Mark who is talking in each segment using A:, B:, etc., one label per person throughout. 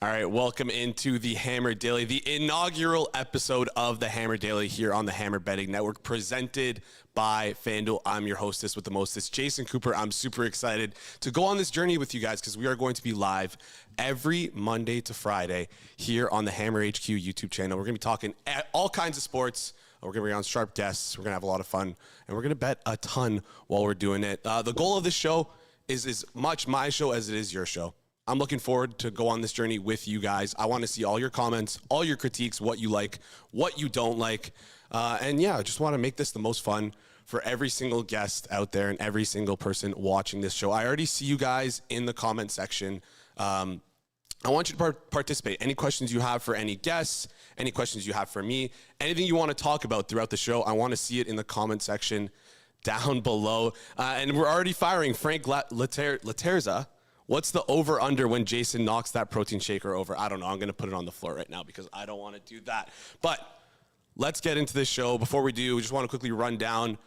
A: All right, welcome into the Hammer Daily, the inaugural episode of the Hammer Daily here on the Hammer Betting Network, presented by FanDuel. I'm your hostess with the mostest, Jason Cooper. I'm super excited to go on this journey with you guys because we are going to be live every Monday to Friday here on the Hammer HQ YouTube channel. We're going to be talking all kinds of sports. We're going to bring on sharp guests. We're going to have a lot of fun, and we're going to bet a ton while we're doing it. The goal of this show is as much my show as it is your show. I'm looking forward to go on this journey with you guys. I want to see all your comments, all your critiques, what you like, what you don't like. And yeah, I just want to make this the most fun for every single guest out there and every single person watching this show. I already see you guys in the comment section. I want you to participate. Any questions you have for any guests, any questions you have for me, anything you want to talk about throughout the show, I want to see it in the comment section down below. And we're already firing Frank Laterza. What's the over-under when Jason knocks that protein shaker over? I don't know. I'm going to put it on the floor right now because I don't want to do that. But let's get into this show. Before we do, we just want to quickly run down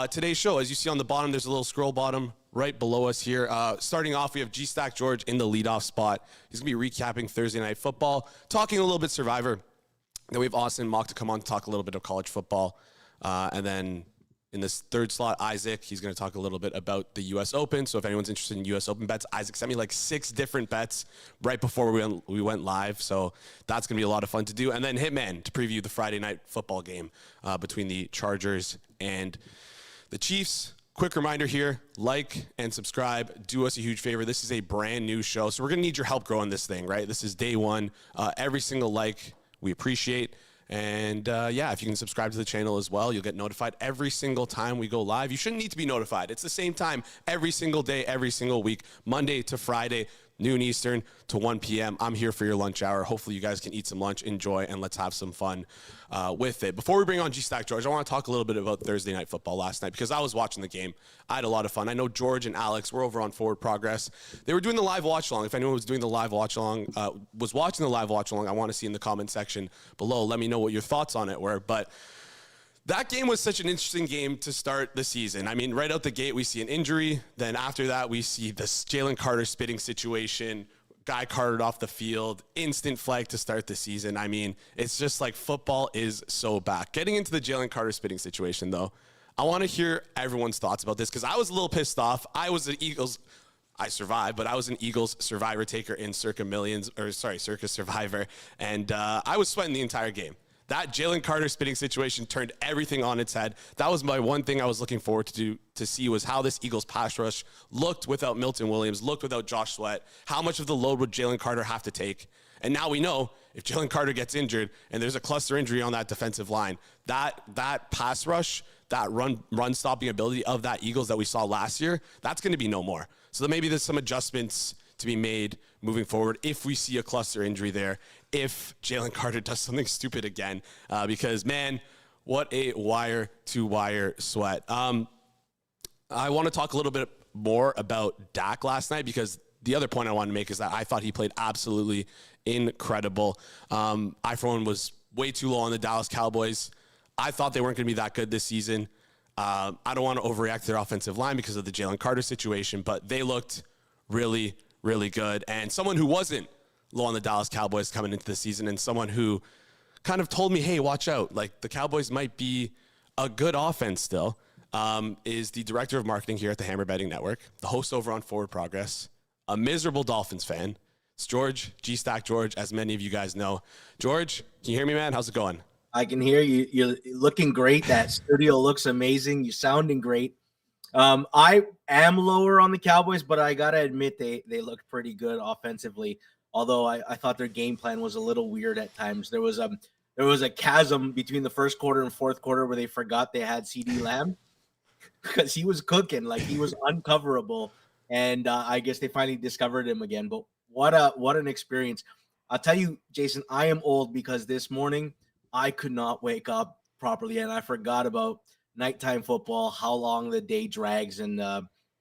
A: today's show. As you see on the bottom, there's a little scroll bottom right below us here. Starting off, we have G-Stack George in the leadoff spot. He's going to be recapping Thursday Night Football, talking a little bit Survivor. Then we have Austin Mock to come on to talk a little bit of college football. And then in this third slot, Isaac, he's going to talk a little bit about the U.S. Open. So if anyone's interested in U.S. Open bets, Isaac sent me like 6 different bets right before we went live. So that's going to be a lot of fun to do. And then Hitman to preview the Friday Night Football game between the Chargers and the Chiefs. Quick reminder here, like and subscribe. Do us a huge favor. This is a brand new show, so we're going to need your help growing this thing, right? This is day one. Every single like we appreciate. And yeah, if you can subscribe to the channel as well, you'll get notified every single time we go live. You shouldn't need to be notified. It's the same time every single day, every single week, Monday to Friday, noon Eastern to 1 p.m. I'm here for your lunch hour. Hopefully you guys can eat some lunch, enjoy, and let's have some fun with it. Before we bring on G-Stack George, I want to talk a little bit about Thursday Night Football last night because I was watching the game. I had a lot of fun. I know George and Alex were over on Forward Progress. They were doing the live watch along. If anyone was doing the live watch along, was watching the live watch along, I want to see in the comment section below. Let me know what your thoughts on it were. But that game was such an interesting game to start the season. I mean, right out the gate, we see an injury. Then after that, we see this Jalen Carter spitting situation. Guy carted off the field. Instant flag to start the season. I mean, it's just like football is so back. Getting into the Jalen Carter spitting situation, though, I want to hear everyone's thoughts about this because I was a little pissed off. I survived, but I was an Eagles survivor taker in Circa Survivor, and I was sweating the entire game. That Jalen Carter spitting situation turned everything on its head. That was my one thing I was looking forward to see was how this Eagles pass rush looked without Milton Williams, looked without Josh Sweat. How much of the load would Jalen Carter have to take? And now we know if Jalen Carter gets injured and there's a cluster injury on that defensive line, that pass rush, that run stopping ability of that Eagles that we saw last year, that's going to be no more. So maybe there's some adjustments to be made moving forward if we see a cluster injury there, if Jalen Carter does something stupid again, because, man, what a wire-to-wire sweat. I want to talk a little bit more about Dak last night because the other point I wanted to make is that I thought he played absolutely incredible. I, for one, was way too low on the Dallas Cowboys. I thought they weren't going to be that good this season. I don't want to overreact to their offensive line because of the Jalen Carter situation, but they looked really, really good. And someone who wasn't low on the Dallas Cowboys coming into the season and someone who kind of told me, hey, watch out. Like, the Cowboys might be a good offense still, is the director of marketing here at the Hammer Betting Network, the host over on Forward Progress, a miserable Dolphins fan. It's George, G-Stack George, as many of you guys know. George, can you hear me, man? How's it going?
B: I can hear you. You're looking great. That studio looks amazing. You're sounding great. I am lower on the Cowboys, but I got to admit they looked pretty good offensively, although I thought their game plan was a little weird at times. There was a chasm between the first quarter and fourth quarter where they forgot they had CeeDee Lamb because he was cooking. Like, he was uncoverable, and I guess they finally discovered him again. But what an experience. I'll tell you, Jason, I am old because this morning I could not wake up properly, and I forgot about nighttime football, how long the day drags, and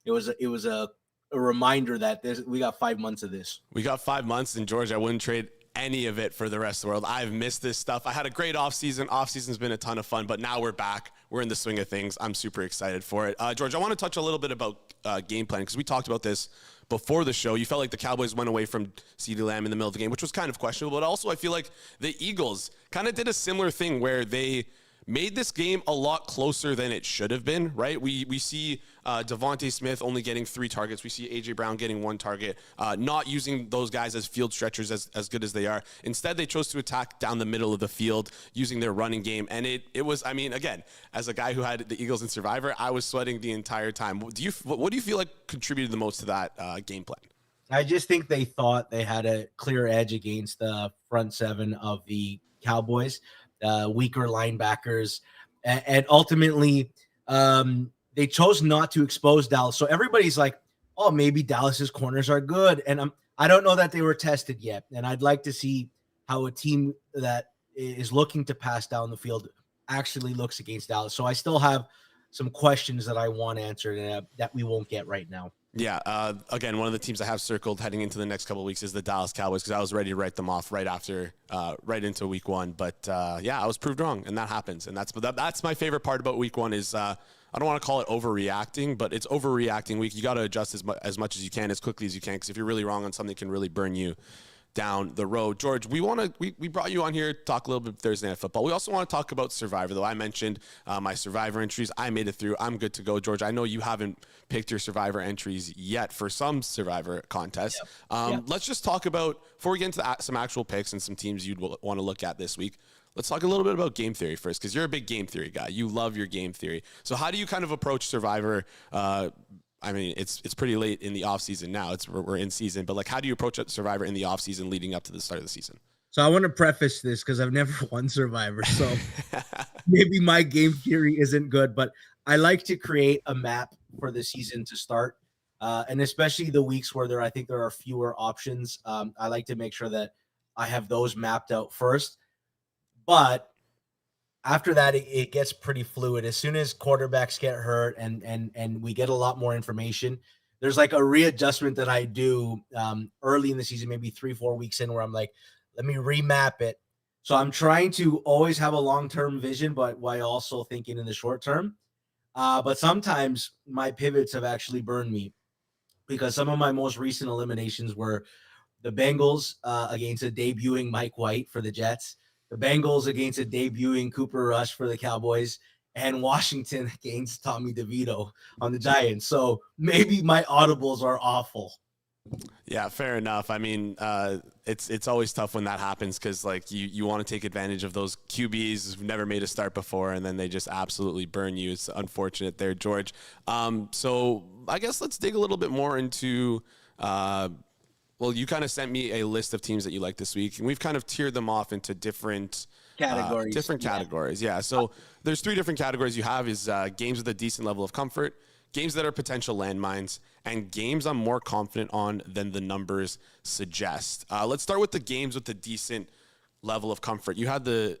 B: it was a reminder that we got 5 months of this.
A: We got 5 months, and George, I wouldn't trade any of it for the rest of the world. I've missed this stuff. I had a great offseason. Offseason's been a ton of fun, but now we're back. We're in the swing of things. I'm super excited for it. George, I want to touch a little bit about game planning because we talked about this before the show. You felt like the Cowboys went away from CeeDee Lamb in the middle of the game, which was kind of questionable. But also I feel like the Eagles kind of did a similar thing where they made this game a lot closer than it should have been, right? We see Devontae Smith only getting 3 targets. We see A.J. Brown getting 1 target, not using those guys as field stretchers as good as they are. Instead, they chose to attack down the middle of the field using their running game. And it was, I mean, again, as a guy who had the Eagles in Survivor, I was sweating the entire time. What do you feel like contributed the most to that game plan?
B: I just think they thought they had a clear edge against the front 7 of the Cowboys. Weaker linebackers, and ultimately they chose not to expose Dallas. So everybody's like, oh, maybe Dallas's corners are good. And I don't know that they were tested yet. And I'd like to see how a team that is looking to pass down the field actually looks against Dallas. So I still have some questions that I want answered that we won't get right now.
A: Yeah. Again, one of the teams I have circled heading into the next couple of weeks is the Dallas Cowboys, because I was ready to write them off right into week 1. But yeah, I was proved wrong, and that happens. And that's my favorite part about week 1 is I don't want to call it overreacting, but it's overreacting week. You got to adjust as much as you can, as quickly as you can, because if you're really wrong on something, it can really burn you down the road. George, we brought you on here to talk a little bit Thursday Night Football. We also want to talk about Survivor, though. I mentioned my Survivor entries. I made it through. I'm good to go. George, I know you haven't picked your Survivor entries yet for some Survivor contests. Yep. Let's just talk about, before we get into some actual picks and some teams you'd want to look at this week, let's talk a little bit about game theory first, because you're a big game theory guy. You love your game theory. So how do you kind of approach Survivor? I mean, it's pretty late in the off season now. We're in season, but like, how do you approach Survivor in the off season leading up to the start of the season?
B: So I want to preface this because I've never won Survivor, so maybe my game theory isn't good, but I like to create a map for the season to start, and especially the weeks where I think there are fewer options. I like to make sure that I have those mapped out first, but after that, it gets pretty fluid. As soon as quarterbacks get hurt and we get a lot more information, there's like a readjustment that I do early in the season, maybe 3-4 weeks in, where I'm like, let me remap it. So I'm trying to always have a long-term vision, but while also thinking in the short term. But sometimes my pivots have actually burned me, because some of my most recent eliminations were the Bengals against a debuting Mike White for the Jets, the Bengals against a debuting Cooper Rush for the Cowboys, and Washington against Tommy DeVito on the Giants. So maybe my audibles are awful.
A: Yeah, fair enough. I mean, it's always tough when that happens, because like you want to take advantage of those QBs who've never made a start before, and then they just absolutely burn you. It's unfortunate there, George. So I guess let's dig a little bit more into well, you kind of sent me a list of teams that you like this week, and we've kind of tiered them off into different categories. Yeah. So there's 3 different categories you have is games with a decent level of comfort, games that are potential landmines, and games I'm more confident on than the numbers suggest. Let's start with the games with the decent level of comfort. You had the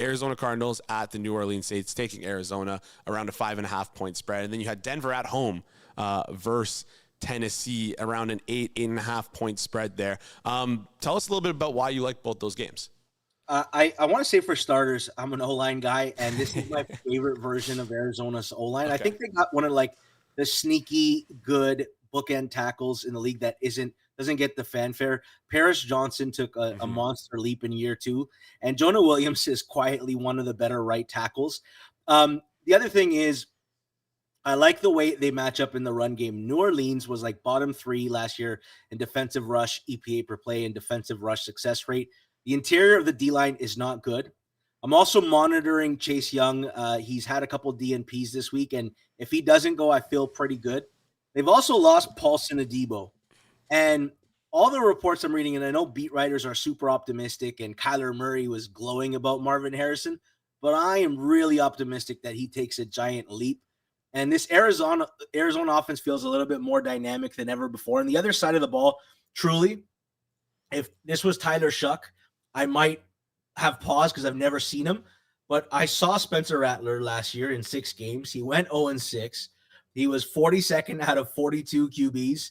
A: Arizona Cardinals at the New Orleans Saints, taking Arizona around a 5.5 point spread. And then you had Denver at home versus Tennessee around an 8.5 point spread there. Tell us a little bit about why you like both those games.
B: I want to say, for starters, I'm an O-line guy, and this is my favorite version of Arizona's O-line. Okay. I think they got one of like the sneaky good bookend tackles in the league that doesn't get the fanfare. Paris Johnson took a monster leap in year 2, and Jonah Williams is quietly one of the better right tackles. The other thing is, I like the way they match up in the run game. New Orleans was like bottom 3 last year in defensive rush EPA per play and defensive rush success rate. The interior of the D-line is not good. I'm also monitoring Chase Young. He's had a couple DNPs this week, and if he doesn't go, I feel pretty good. They've also lost Paulson Adebo. And all the reports I'm reading, and I know beat writers are super optimistic, and Kyler Murray was glowing about Marvin Harrison, but I am really optimistic that he takes a giant leap. And this Arizona offense feels a little bit more dynamic than ever before. And the other side of the ball, truly, if this was Tyler Shuck, I might have paused because I've never seen him. But I saw Spencer Rattler last year in 6 games. He went 0-6. He was 42nd out of 42 QBs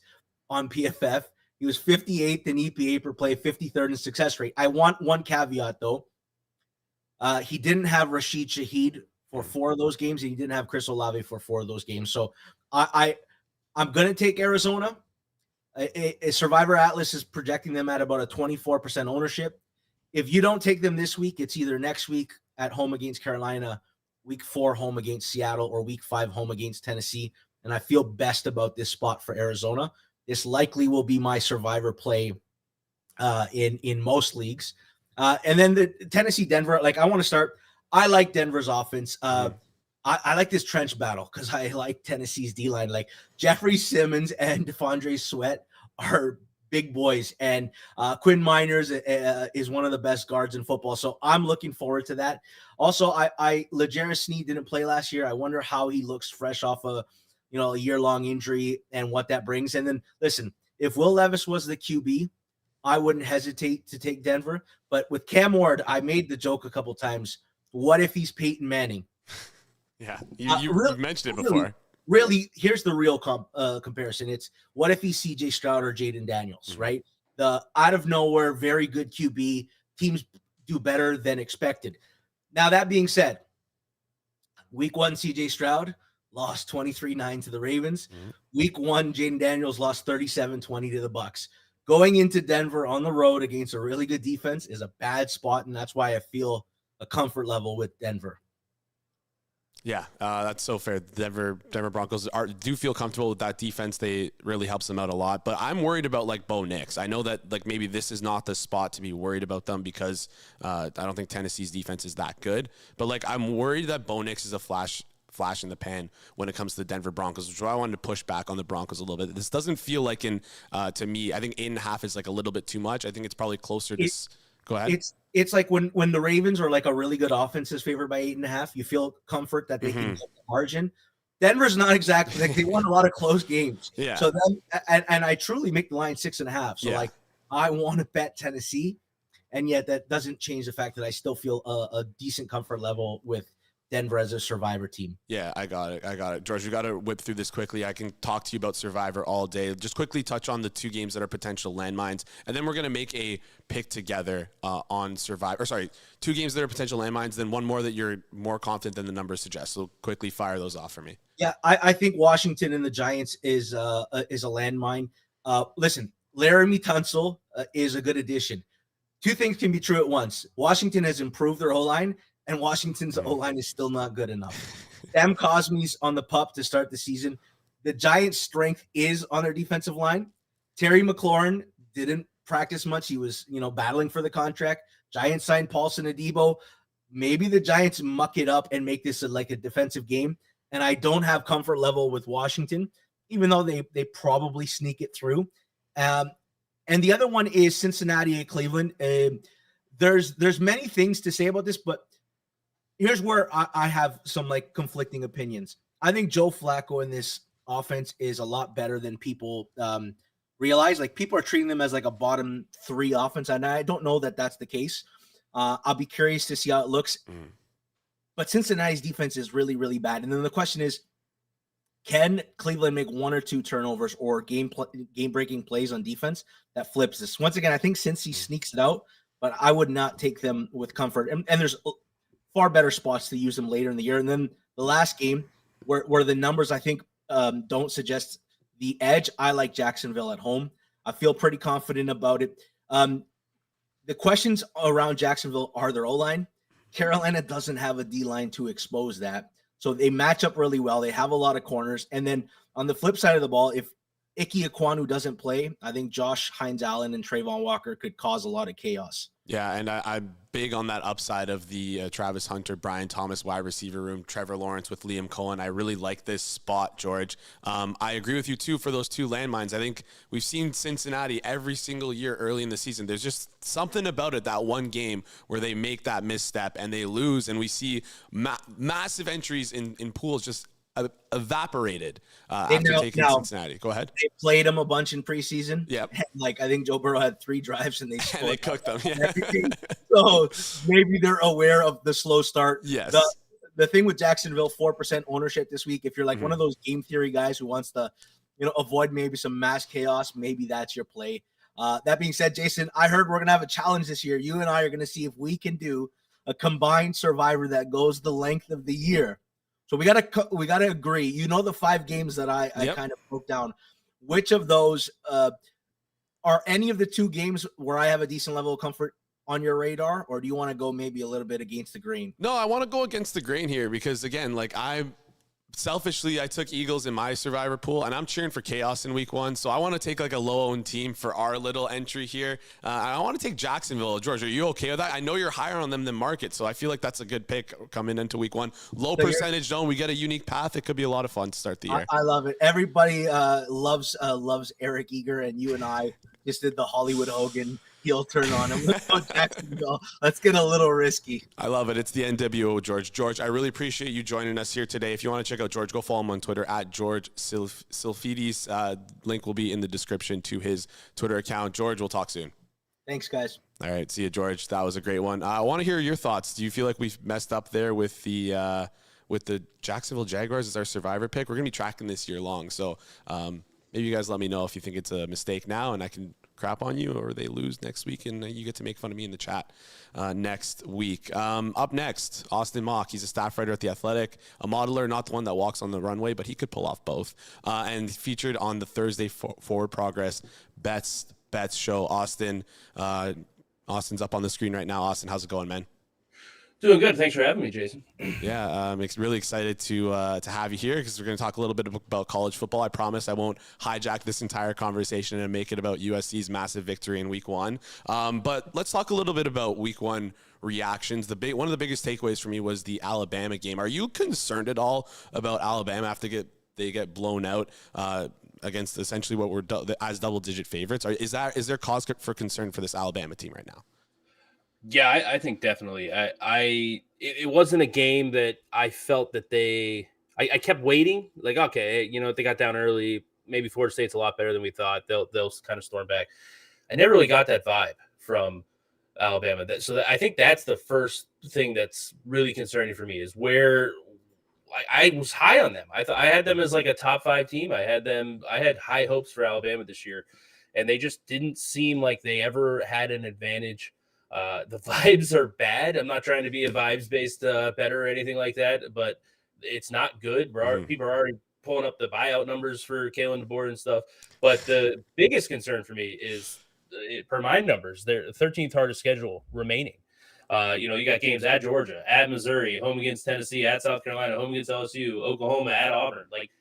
B: on PFF. He was 58th in EPA per play, 53rd in success rate. I want one caveat, though. He didn't have Rashid Shaheed for 4 of those games, and he didn't have Chris Olave for 4 of those games. So I'm going to take Arizona. A Survivor Atlas is projecting them at about a 24% ownership. If you don't take them this week, it's either next week at home against Carolina, week 4 home against Seattle, or week 5 home against Tennessee. And I feel best about this spot for Arizona. This likely will be my Survivor play in most leagues. And then the Tennessee Denver, like I want to start. I like Denver's offense. I like this trench battle because I like Tennessee's D-line. Like Jeffrey Simmons and De'Vondre Sweat are big boys, and Quinn Miners is one of the best guards in football. So I'm looking forward to that. Also, L'Jarius Sneed didn't play last year. I wonder how he looks fresh off a year-long injury and what that brings. And then listen, if Will Levis was the QB, I wouldn't hesitate to take Denver. But with Cam Ward, I made the joke a couple times. What if he's Peyton Manning?
A: Yeah, you mentioned it before.
B: Really, here's the real comparison. It's what if he's CJ Stroud or Jaden Daniels, right? The out of nowhere, very good QB. Teams do better than expected. Now, that being said, week 1, CJ Stroud lost 23-9 to the Ravens. Week 1, Jaden Daniels lost 37-20 to the Bucs. Going into Denver on the road against a really good defense is a bad spot, and that's why I feel a comfort level with Denver.
A: Yeah, that's so fair. Denver Broncos do feel comfortable with that defense. They really helps them out a lot. But I'm worried about like Bo Nix. I know that like maybe this is not the spot to be worried about them because I don't think Tennessee's defense is that good. But like I'm worried that Bo Nix is a flash in the pan when it comes to the Denver Broncos, which is why I wanted to push back on the Broncos a little bit. This doesn't feel like to me, I think 8.5 is like a little bit too much. I think it's probably closer to. Go ahead.
B: It's like when the Ravens are like a really good offense is favored by 8.5, you feel comfort that they can get the margin. Denver's not exactly like they won a lot of close games.
A: Yeah.
B: So then, and I truly make the line 6.5. So like I want to bet Tennessee, and yet that doesn't change the fact that I still feel a decent comfort level with Denver as a Survivor team.
A: Yeah, I got it. George, we got to whip through this quickly. I can talk to you about Survivor all day. Just quickly touch on the 2 games that are potential landmines, and then we're going to make a pick together on Survivor. 2 games that are potential landmines, then one more that you're more confident than the numbers suggest. So quickly fire those off for me.
B: Yeah, I think Washington and the Giants is a landmine. Listen, Laramie Tunsil is a good addition. 2 things can be true at once. Washington has improved their O-line, and Washington's O-line is still not good enough. Sam Cosme's on the pup to start the season. The Giants' strength is on their defensive line. Terry McLaurin didn't practice much. He was, battling for the contract. Giants signed Paulson Adebo. Maybe the Giants muck it up and make this like a defensive game. And I don't have comfort level with Washington, even though they probably sneak it through. And the other one is Cincinnati and Cleveland. There's many things to say about this, but here's where I have some like conflicting opinions. I think Joe Flacco in this offense is a lot better than people realize. Like people are treating them as like a bottom 3 offense, and I don't know that that's the case. I'll be curious to see how it looks. But Cincinnati's defense is really, really bad. And then the question is, can Cleveland make 1 or 2 turnovers or game-breaking plays on defense that flips this? Once again, I think Cincy sneaks it out, but I would not take them with comfort. And there's far better spots to use them later in the year. And then the last game where the numbers, I think, don't suggest the edge. I like Jacksonville at home. I feel pretty confident about it. The questions around Jacksonville are their O-line. Carolina doesn't have a D-line to expose that. So they match up really well. They have a lot of corners. And then on the flip side of the ball, if Ike Ekwonu doesn't play, I think Josh Hines-Allen and Trayvon Walker could cause a lot of chaos.
A: Yeah, and I'm big on that upside of the Travis Hunter, Brian Thomas wide receiver room, Trevor Lawrence with Liam Cohen. I really like this spot, George. I agree with you, too, for those 2 landmines. I think we've seen Cincinnati every single year early in the season. There's just something about it, that one game where they make that misstep and they lose, and we see massive entries in pools just evaporated after taking Cincinnati. Go ahead.
B: They played them a bunch in preseason.
A: Yep.
B: Like I think Joe Burrow had 3 drives and they scored.
A: And they cooked them. Yeah.
B: So maybe they're aware of the slow start.
A: Yes.
B: The thing with Jacksonville, 4% ownership this week. If you're like one of those game theory guys who wants to, avoid maybe some mass chaos, maybe that's your play. That being said, Jason, I heard we're gonna have a challenge this year. You and I are gonna see if we can do a combined Survivor that goes the length of the year. So we gotta agree. The 5 games that I kind of broke down. which of those are any of the two games where I have a decent level of comfort on your radar, or do you want to go maybe a little bit against the grain?
A: No, I want to go against the grain here because, again, like selfishly, I took Eagles in my survivor pool, and I'm cheering for chaos in week 1. So I want to take like a low-owned team for our little entry here. I want to take Jacksonville. George, are you okay with that? I know you're higher on them than market, so I feel like that's a good pick coming into week 1. Low percentage zone. We get a unique path. It could be a lot of fun to start the year.
B: I love it. Everybody loves Eric Eager, and you and I just did the Hollywood Hogan heel turn on him. Let's go Jacksonville. Let's get a little risky.
A: I love it. It's the NWO, George. George, I really appreciate you joining us here today. If you want to check out George, go follow him on Twitter at George Tsilfidis. Link will be in the description to his Twitter account. George, we'll talk soon.
B: Thanks, guys.
A: All right. See you, George. That was a great one. I want to hear your thoughts. Do you feel like we've messed up there with the Jacksonville Jaguars as our survivor pick? We're going to be tracking this year long. So maybe you guys let me know if you think it's a mistake now, and I can crap on you, or they lose next week and you get to make fun of me in the chat next week. Up next, Austin Mock. He's a staff writer at The Athletic, a modeler, not the one that walks on the runway, but he could pull off both. And featured on the Thursday Forward Progress Bets show. Austin's up on the screen right now. Austin, how's it going, man?
C: Doing good. Thanks for having me, Jason.
A: Yeah, I'm really excited to have you here because we're going to talk a little bit about college football. I promise I won't hijack this entire conversation and make it about USC's massive victory in week 1. But let's talk a little bit about week 1 reactions. One of the biggest takeaways for me was the Alabama game. Are you concerned at all about Alabama after they get blown out against essentially what were as double-digit favorites? Is there cause for concern for this Alabama team right now?
C: Yeah, I think definitely. It wasn't a game that I felt that I kept waiting. Like, okay, they got down early. Maybe Florida State's a lot better than we thought. They'll kind of storm back. I never really got that vibe from Alabama. So I think that's the first thing that's really concerning for me is where I was high on them. I thought I had them as like a top 5 team. I had high hopes for Alabama this year, and they just didn't seem like they ever had an advantage. The vibes are bad. I'm not trying to be a vibes-based bettor or anything like that, but it's not good. People are already pulling up the buyout numbers for Kalen DeBoer and stuff. But the biggest concern for me is, per my numbers, their 13th hardest schedule remaining. You got games at Georgia, at Missouri, home against Tennessee, at South Carolina, home against LSU, Oklahoma, at Auburn. Like,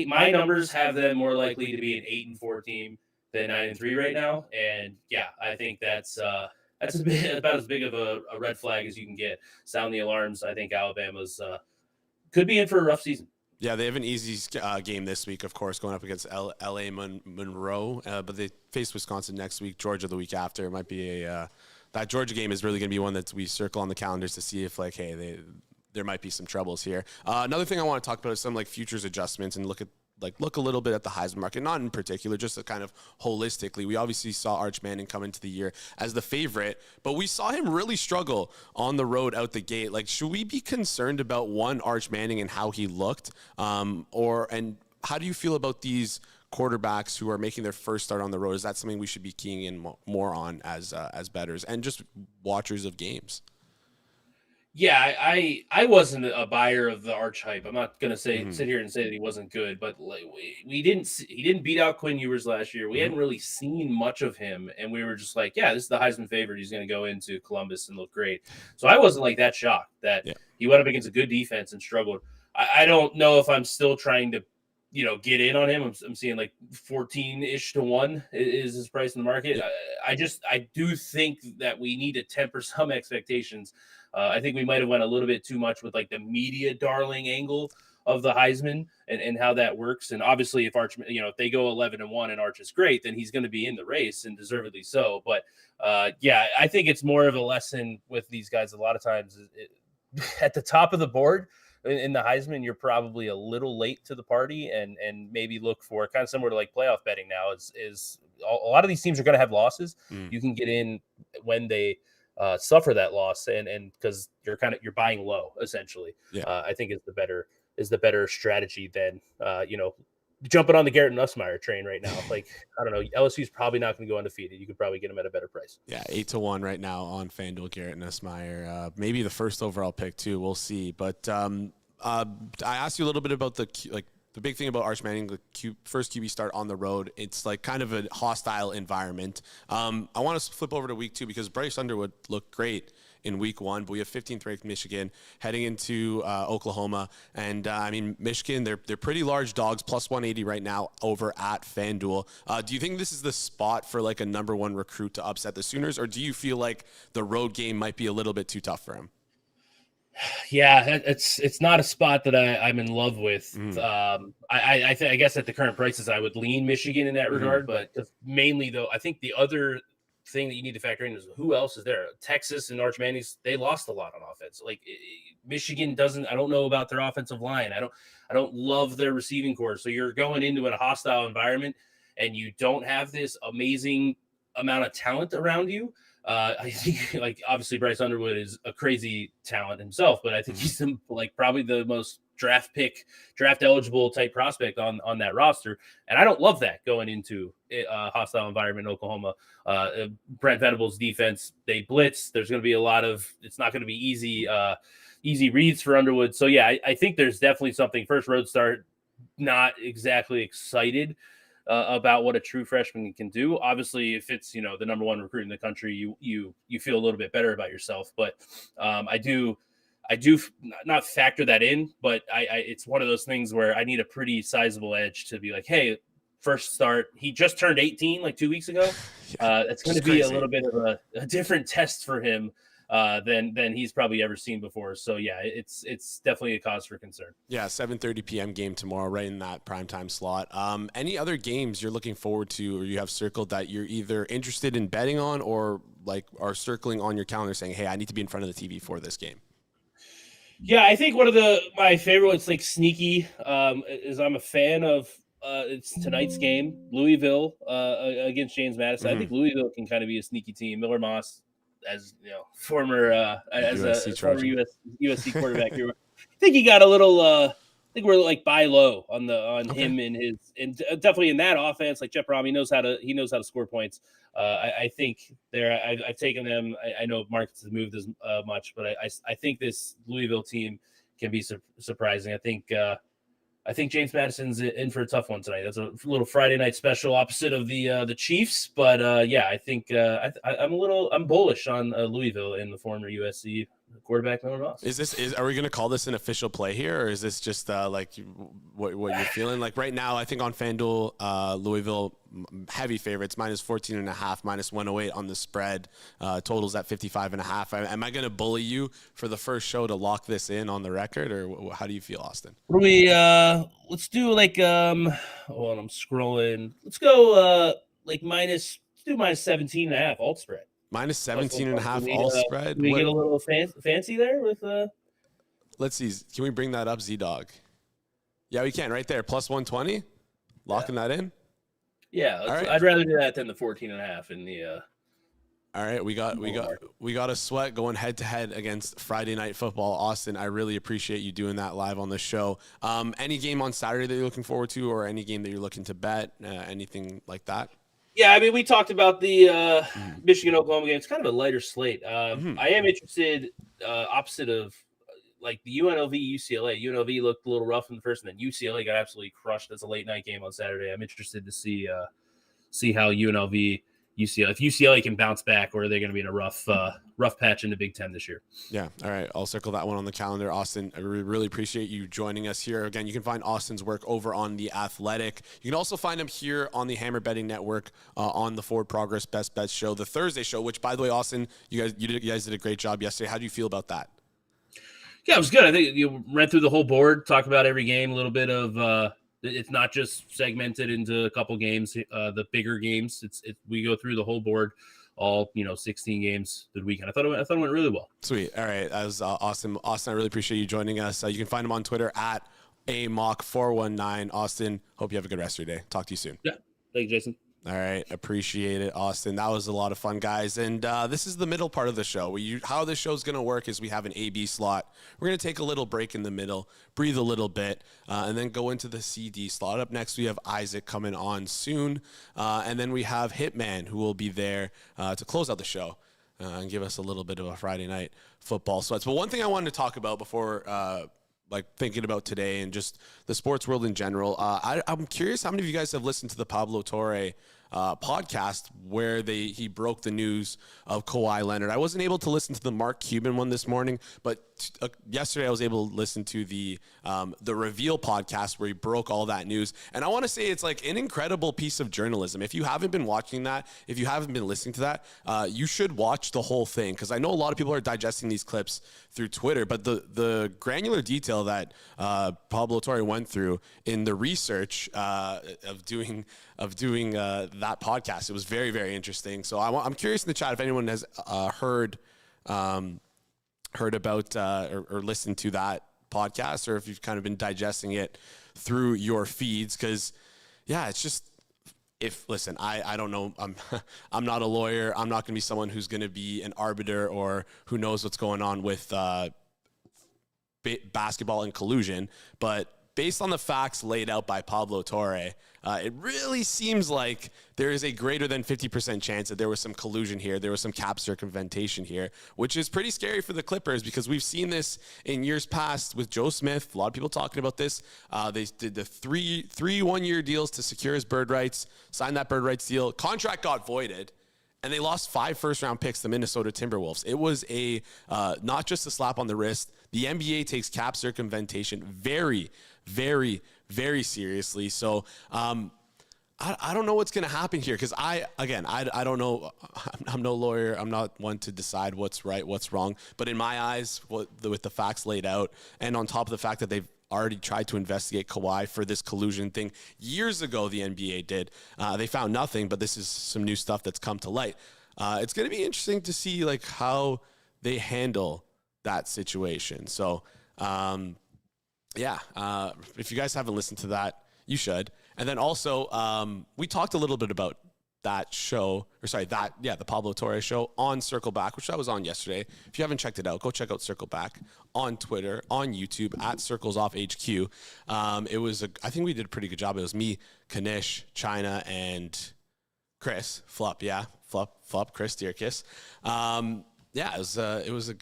C: my numbers have them more likely to be an 8-4 team than 9-3 right now. And yeah, I think that's about as big of a red flag as you can get. Sound the alarms. I think Alabama's could be in for a rough season.
A: Yeah, they have an easy game this week, of course, going up against L.A. Monroe, but they face Wisconsin next week, Georgia the week after. It might be that Georgia game is really going to be one that we circle on the calendars to see if, like, hey, there might be some troubles here. Another thing I want to talk about is some, like, futures adjustments and look a little bit at the Heisman market, not in particular, just to kind of holistically. We obviously saw Arch Manning come into the year as the favorite, but we saw him really struggle on the road out the gate. Like, should we be concerned about Arch Manning and how he looked? And how do you feel about these quarterbacks who are making their first start on the road? Is that something we should be keying in more on as bettors and just watchers of games?
C: Yeah, I wasn't a buyer of the Arch hype. I'm not gonna sit here and say that he wasn't good, but like, he didn't beat out Quinn Ewers last year. We hadn't really seen much of him, and we were just like, yeah, this is the Heisman favorite. He's gonna go into Columbus and look great. So I wasn't like that shocked that he went up against a good defense and struggled. I don't know if I'm still trying to get in on him. I'm seeing like 14-ish to 1 is his price in the market. Yeah. I do think that we need to temper some expectations. I think we might have went a little bit too much with like the media darling angle of the Heisman and how that works. And obviously if Arch, if they go 11-1 and Arch is great, then he's going to be in the race and deservedly so. But I think it's more of a lesson with these guys. A lot of times at the top of the board in the Heisman, you're probably a little late to the party and maybe look for kind of similar to like playoff betting now is a lot of these teams are going to have losses. You can get in when they suffer that loss and because you're buying low essentially. I think is the better strategy than jumping on the Garrett Nussmeier train right now. Like, I don't know, LSU's probably not going to go undefeated. You could probably get them at a better price. Yeah,
A: 8-1 right now on FanDuel. Garrett Nussmeier, maybe the first overall pick too. We'll see. But I asked you a little bit about the big thing about Arch Manning, the first QB start on the road, it's like kind of a hostile environment. I want to flip over to week 2 because Bryce Underwood looked great in week 1, but we have 15th ranked Michigan heading into Oklahoma. And I mean, Michigan, they're pretty large dogs, plus 180 right now over at FanDuel. Do you think this is the spot for like a number 1 recruit to upset the Sooners, or do you feel like the road game might be a little bit too tough for him?
C: Yeah, it's not a spot that I'm in love with. I guess at the current prices, I would lean Michigan in that regard, but mainly though, I think the other thing that you need to factor in is who else is there. Texas and Arch Manning's, they lost a lot on offense. Like Michigan doesn't. I don't know about their offensive line. I don't love their receiving corps. So you're going into a hostile environment, and you don't have this amazing amount of talent around you. I think, like, obviously Bryce Underwood is a crazy talent himself, but I think he's like probably the most draft eligible type prospect on that roster. And I don't love that going into a hostile environment in Oklahoma. Brent Venables' defense, they blitz. There's going to be it's not going to be easy reads for Underwood. So yeah, I think there's definitely something. First road start, not exactly excited about what a true freshman can do. Obviously, if it's the number 1 recruit in the country, you feel a little bit better about yourself. But I do not factor that in. But it's one of those things where I need a pretty sizable edge to be like, hey, first start. He just turned 18 like 2 weeks ago. It's going to be a little bit of a different test for him than he's probably ever seen before. So yeah, it's definitely a cause for concern.
A: Yeah, 7:30 p.m. game tomorrow, right in that primetime slot. Any other games you're looking forward to, or you have circled that you're either interested in betting on, or like are circling on your calendar saying, "Hey, I need to be in front of the TV for this game"?
C: Yeah, I think one of my favorite, it's like sneaky, is I'm a fan of it's tonight's game, Louisville against James Madison. I think Louisville can kind of be a sneaky team. Miller Moss, as former USC quarterback here. I think he got a little. I think we're like buy low on him and definitely in that offense. Like Jeff Brom, he knows how to score points. I think I've taken them. I know markets have moved as much, but I think this Louisville team can be surprising. I think James Madison's in for a tough one tonight. That's a little Friday night special opposite of the Chiefs, but yeah, I think I'm bullish on Louisville in the former USC quarterback Miller Moss.
A: Are we going to call this an official play here, or is this just like what you're feeling? Like right now, I think on FanDuel, Louisville heavy favorites, minus 14.5, minus 108 on the spread. Totals at 55.5. Am I going to bully you for the first show to lock this in on the record, or how do you feel, Austin?
C: Let's do like I'm scrolling. Let's go minus 17.5 alt spread.
A: Minus 17.5 all spread.
C: Can we get a little fancy there with
A: Let's see. Can we bring that up, Z-Dog? Yeah, we can. Right there. Plus 120. Locking that in.
C: Yeah,
A: right.
C: I'd rather do that than the 14.5 in the.
A: All right, we got a sweat going head to head against Friday Night Football. Austin, I really appreciate you doing that live on the show. Any game on Saturday that you're looking forward to, or any game that you're looking to bet, anything like that?
C: Yeah, I mean, we talked about the Michigan-Oklahoma game. It's kind of a lighter slate. I am interested, opposite of like the UNLV-UCLA. UNLV looked a little rough in the first, and then UCLA got absolutely crushed as a late-night game on Saturday. I'm interested to see how UNLV-UCLA, if UCLA can bounce back, or are they going to be in a rough patch in the Big Ten this year?
A: Yeah, all right. I'll circle that one on the calendar. Austin, I really appreciate you joining us here. Again, you can find Austin's work over on The Athletic. You can also find him here on the Hammer Betting Network on the Forward Progress Best Bets show, the Thursday show, which, by the way, Austin, you guys did a great job yesterday. How do you feel about that?
C: Yeah, it was good. I think you ran through the whole board, talked about every game, a little bit of it's not just segmented into a couple games, the bigger games. We go through the whole board, all 16 games the weekend. I thought it went really well.
A: Sweet. All right, that was awesome. Austin, I really appreciate you joining us. You can find him on Twitter at amock419. Austin, hope you have a good rest of your day. Talk to you soon.
C: Yeah, thank you, Jason.
A: All right, appreciate it, Austin. That was a lot of fun, guys. And this is the middle part of the show. How this show's going to work is we have an A-B slot. We're going to take a little break in the middle, breathe a little bit, and then go into the CD slot. Up next, we have Isaac coming on soon. And then we have Hitman, who will be there to close out the show and give us a little bit of a Friday night football sweats. But one thing I wanted to talk about before like thinking about today and just the sports world in general. I'm curious how many of you guys have listened to the Pablo Torre podcast where he broke the news of Kawhi Leonard. I wasn't able to listen to the Mark Cuban one this morning, but yesterday I was able to listen to the Reveal podcast where he broke all that news. And I want to say it's like an incredible piece of journalism. If you haven't been watching that, if you haven't been listening to that, you should watch the whole thing, because I know a lot of people are digesting these clips through Twitter, but the granular detail that Pablo Torre went through in the research of doing that podcast, it was very, very interesting. So I'm curious in the chat if anyone has heard about or listened to that podcast, or if you've kind of been digesting it through your feeds. Because yeah, it's just, listen, I don't know. I'm not a lawyer. I'm not going to be someone who's going to be an arbiter or who knows what's going on with basketball and collusion. But based on the facts laid out by Pablo Torre, it really seems like there is a greater than 50% chance that there was some collusion here. There was some cap circumvention here, which is pretty scary for the Clippers, because we've seen this in years past with Joe Smith. A lot of people talking about this. They did the three 1-year deals to secure his bird rights, signed that bird rights deal. Contract got voided, and they lost 5 first-round picks to the Minnesota Timberwolves. It was not just a slap on the wrist. The NBA takes cap circumvention very, very, very seriously. So I don't know what's going to happen here, because I don't know. I'm no lawyer. I'm not one to decide what's right, what's wrong. But in my eyes, with the facts laid out, and on top of the fact that they've already tried to investigate Kawhi for this collusion thing years ago, the NBA did. They found nothing, but this is some new stuff that's come to light. It's going to be interesting to see like how they handle that situation. So, if you guys haven't listened to that, you should. And then also, we talked a little bit about that show, the Pablo Torre show on Circle Back, which I was on yesterday. If you haven't checked it out, go check out Circle Back on Twitter, on YouTube, at Circles Off HQ. I think we did a pretty good job. It was me, Kanish, China, and Chris, Flup, Chris Deerkiss. It was a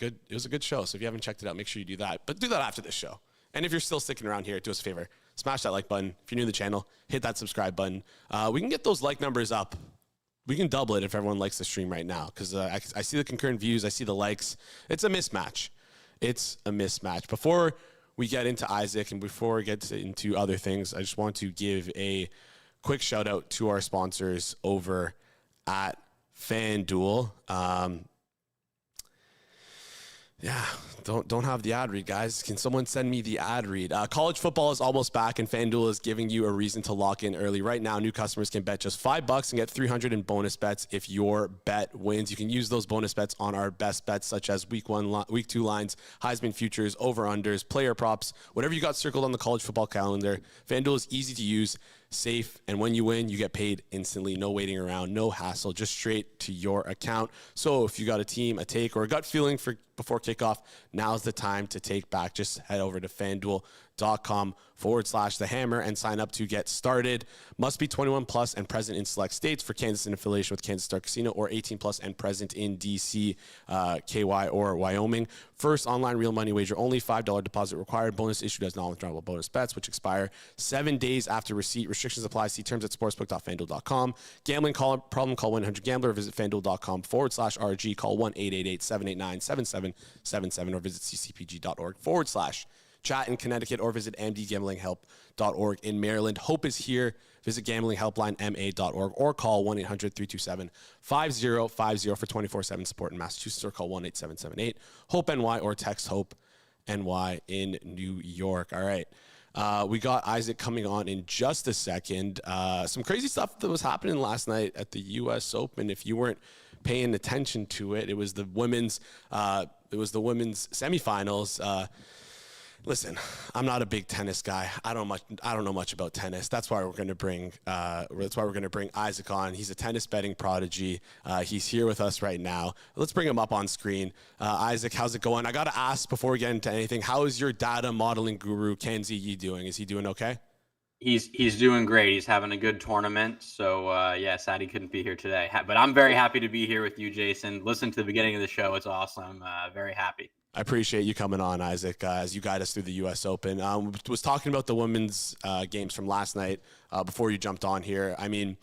A: good show. So if you haven't checked it out, make sure you do that. But do that after this show. And if you're still sticking around here, do us a favor. Smash that like button. If you're new to the channel, hit that subscribe button. We can get those like numbers up. We can double it if everyone likes the stream right now, because I see the concurrent views. I see the likes. It's a mismatch. Before we get into Isaac and before we get into other things, I just want to give a quick shout out to our sponsors over at FanDuel. Don't have the ad read, guys. Can someone send me the ad read? College football is almost back, and FanDuel is giving you a reason to lock in early. Right now, new customers can bet just $5 and get $300 in bonus bets if your bet wins. You can use those bonus bets on our best bets, such as week 2 lines, Heisman futures, over-unders, player props, whatever you got circled on the college football calendar. FanDuel is easy to use, safe, and when you win, you get paid instantly. No waiting around, no hassle, just straight to your account. So if you got a team, a take, or a gut feeling before kickoff, now's the time to take back. Just head over to FanDuel.com/thehammer and sign up to get started. Must be 21 plus and present in select states. For Kansas in affiliation with Kansas Star Casino, or 18 plus and present in DC, KY, or Wyoming. First online real money wager only. $5 deposit required. Bonus issued as non-withdrawable bonus bets, which expire 7 days after receipt. Restrictions apply. See terms at sportsbook.fanduel.com. Gambling problem, call 1-800-GAMBLER, or visit fanduel.com/RG. Call 1-888-789-7777, or visit ccpg.org/chat in Connecticut, or visit mdgamblinghelp.org in Maryland. Hope is here. Visit gamblinghelplinema.org or call 1-800-327-5050 for 24/7 support in Massachusetts, or call 1-8778-HOPE-NY or text HOPE-NY in New York. All right. We got Isaac coming on in just a second. Some crazy stuff that was happening last night at the U.S. Open. If you weren't paying attention to it, it was the women's semifinals. Listen, I'm not a big tennis guy. I don't know much about tennis. That's why we're going to bring Isaac on. He's a tennis betting prodigy. He's here with us right now. Let's bring him up on screen. Isaac, how's it going? I got to ask before we get into anything, how is your data modeling guru Kenzie Yi doing? Is he doing okay?
D: He's doing great. He's having a good tournament. So yeah, sad he couldn't be here today. But I'm very happy to be here with you, Jason. Listen to the beginning of the show. It's awesome. Very happy.
A: I appreciate you coming on, Isaac, as you guide us through the U.S. Open. Was talking about the women's games from last night before you jumped on here. I mean,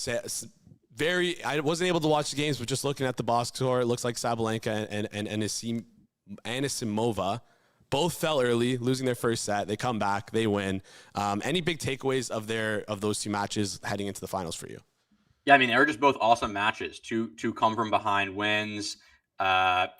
A: I wasn't able to watch the games, but just looking at the box score, it looks like Sabalenka and Anisimova both fell early, losing their first set. They come back, they win. Any big takeaways of those two matches heading into the finals for you?
D: Yeah, I mean, they were just both awesome matches. Two come from behind wins.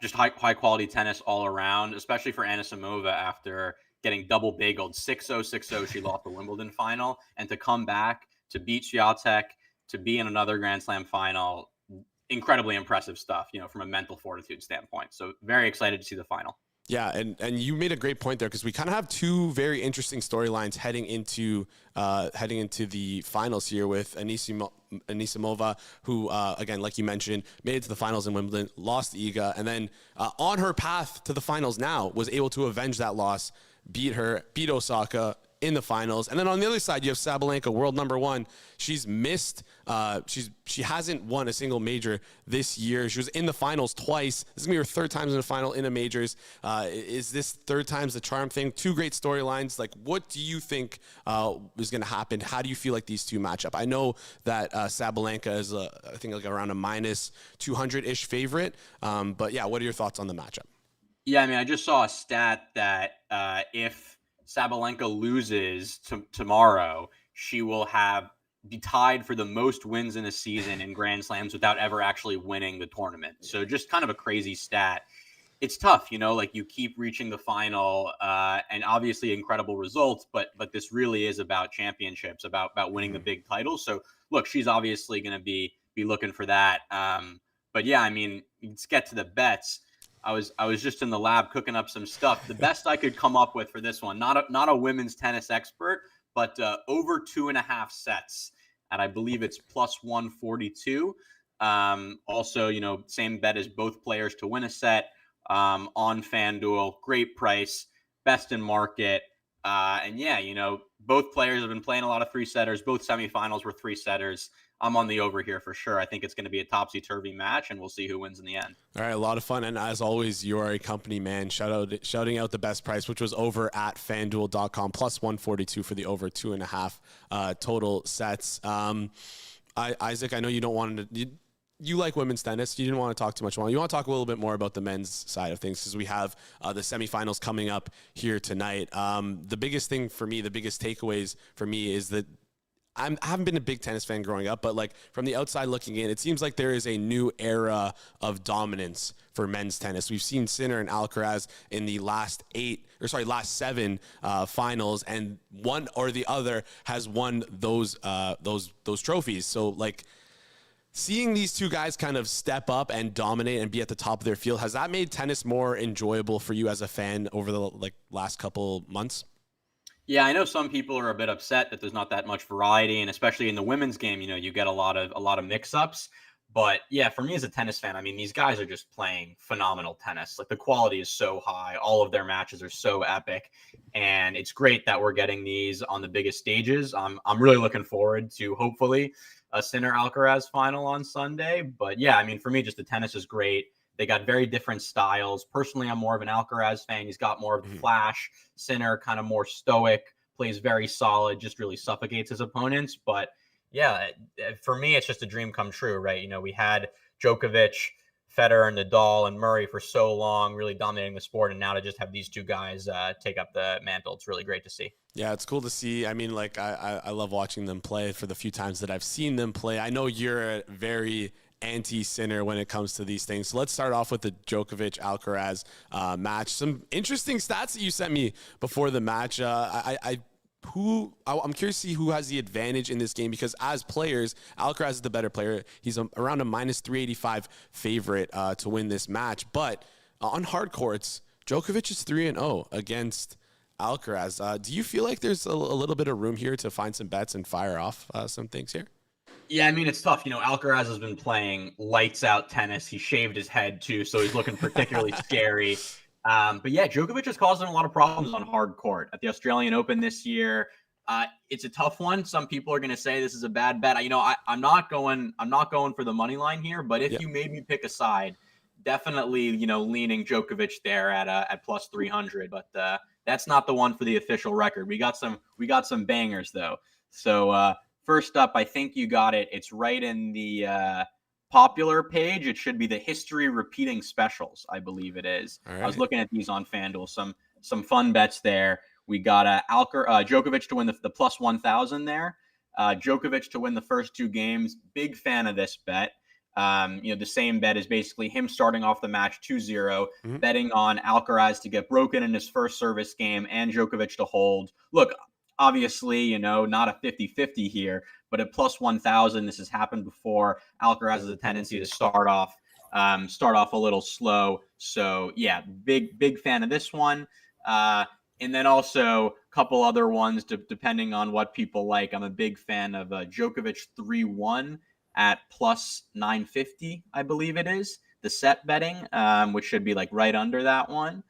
D: Just high quality tennis all around, especially for Anisimova after getting double bageled 6-0, 6-0. She lost the Wimbledon final, and to come back to beat Swiatek, to be in another Grand Slam final, incredibly impressive stuff, from a mental fortitude standpoint. So very excited to see the final. Yeah,
A: and you made a great point there, because we kind of have two very interesting storylines heading into the finals here with Anisimova, who again, like you mentioned, made it to the finals in Wimbledon, lost to Iga, and then on her path to the finals now was able to avenge that loss, beat Osaka in the finals. And then on the other side, you have Sabalenka, world number one. She's missed. She hasn't won a single major this year. She was in the finals twice. This is gonna be her third time in the final in a majors. Is this third time's the charm thing? Two great storylines. Like, what do you think is gonna happen? How do you feel like these two match up? I know that Sabalenka is I think like around a minus 200-ish favorite. But yeah, what are your thoughts on the matchup?
D: Yeah, I mean, I just saw a stat that if Sabalenka loses tomorrow, she will be tied for the most wins in a season in Grand Slams without ever actually winning the tournament. So just kind of a crazy stat. It's tough, like you keep reaching the final, and obviously incredible results, but this really is about championships, about winning the big titles. So look, she's obviously going to be looking for that. But yeah, I mean, let's get to the bets. I was just in the lab cooking up some stuff. The best I could come up with for this one, not a women's tennis expert, but over 2.5 sets, and I believe it's plus 142. Also, same bet as both players to win a set on FanDuel. Great price, best in market, and yeah, both players have been playing a lot of 3-setters. Both semifinals were 3-setters. I'm on the over here for sure. I think it's going to be a topsy-turvy match, and we'll see who wins in the end.
A: All right, a lot of fun. And as always, you are a company man. Shouting out the best price, which was over at FanDuel.com, plus 142 for the over 2.5 total sets. Isaac, I know you don't want to... You like women's tennis. You didn't want to talk too much more. You want to talk a little bit more about the men's side of things, because we have the semifinals coming up here tonight. The biggest thing for me, the biggest takeaways for me is that I haven't been a big tennis fan growing up, but like from the outside looking in, it seems like there is a new era of dominance for men's tennis. We've seen Sinner and Alcaraz in the last 7 finals, and one or the other has won those trophies. So like, seeing these two guys kind of step up and dominate and be at the top of their field, has that made tennis more enjoyable for you as a fan over the last couple months?
D: Yeah, I know some people are a bit upset that there's not that much variety, and especially in the women's game, you get a lot of mix-ups. But yeah, for me as a tennis fan, I mean, these guys are just playing phenomenal tennis. Like, the quality is so high. All of their matches are so epic, and it's great that we're getting these on the biggest stages. I'm really looking forward to hopefully a Sinner Alcaraz final on Sunday. But yeah, I mean, for me, just the tennis is great. They got very different styles. Personally, I'm more of an Alcaraz fan. He's got more of the flash. Sinner, kind of more stoic, plays very solid, just really suffocates his opponents. But yeah, for me, it's just a dream come true, right? We had Djokovic, Federer, Nadal, and Murray for so long, really dominating the sport. And now to just have these two guys take up the mantle, it's really great to see.
A: Yeah, it's cool to see. I mean, like, I love watching them play for the few times that I've seen them play. I know you're a very anti-Sinner when it comes to these things. So let's start off with the Djokovic-Alcaraz match. Some interesting stats that you sent me before the match. I'm curious to see who has the advantage in this game, because as players, Alcaraz is the better player. He's around a minus 385 favorite to win this match. But on hard courts, Djokovic is 3-0 against Alcaraz. Do you feel like there's a little bit of room here to find some bets and fire off some things here?
D: Yeah, I mean, it's tough. Alcaraz has been playing lights out tennis. He shaved his head too, so he's looking particularly scary. But yeah, Djokovic has caused him a lot of problems on hard court. At the Australian Open this year, It's a tough one. Some people are going to say this is a bad bet. I'm not going for the money line here, but if you made me pick a side, definitely, leaning Djokovic there at plus 300, but that's not the one for the official record. We got some bangers though. So first up, I think you got it. It's right in the popular page. It should be the history repeating specials, I believe it is. Right. I was looking at these on FanDuel. Some fun bets there. We got Djokovic to win the plus 1,000 there. Djokovic to win the first 2 games. Big fan of this bet. The same bet is basically him starting off the match 2-0, betting on Alcaraz to get broken in his first service game and Djokovic to hold. Look, obviously, not a 50-50 here, but at plus 1,000, this has happened before. Alcaraz has a tendency to start off a little slow. So yeah, big fan of this one. And then also a couple other ones, depending on what people like. I'm a big fan of Djokovic 3-1 at plus 950, I believe it is. The set betting, which should be like right under that one.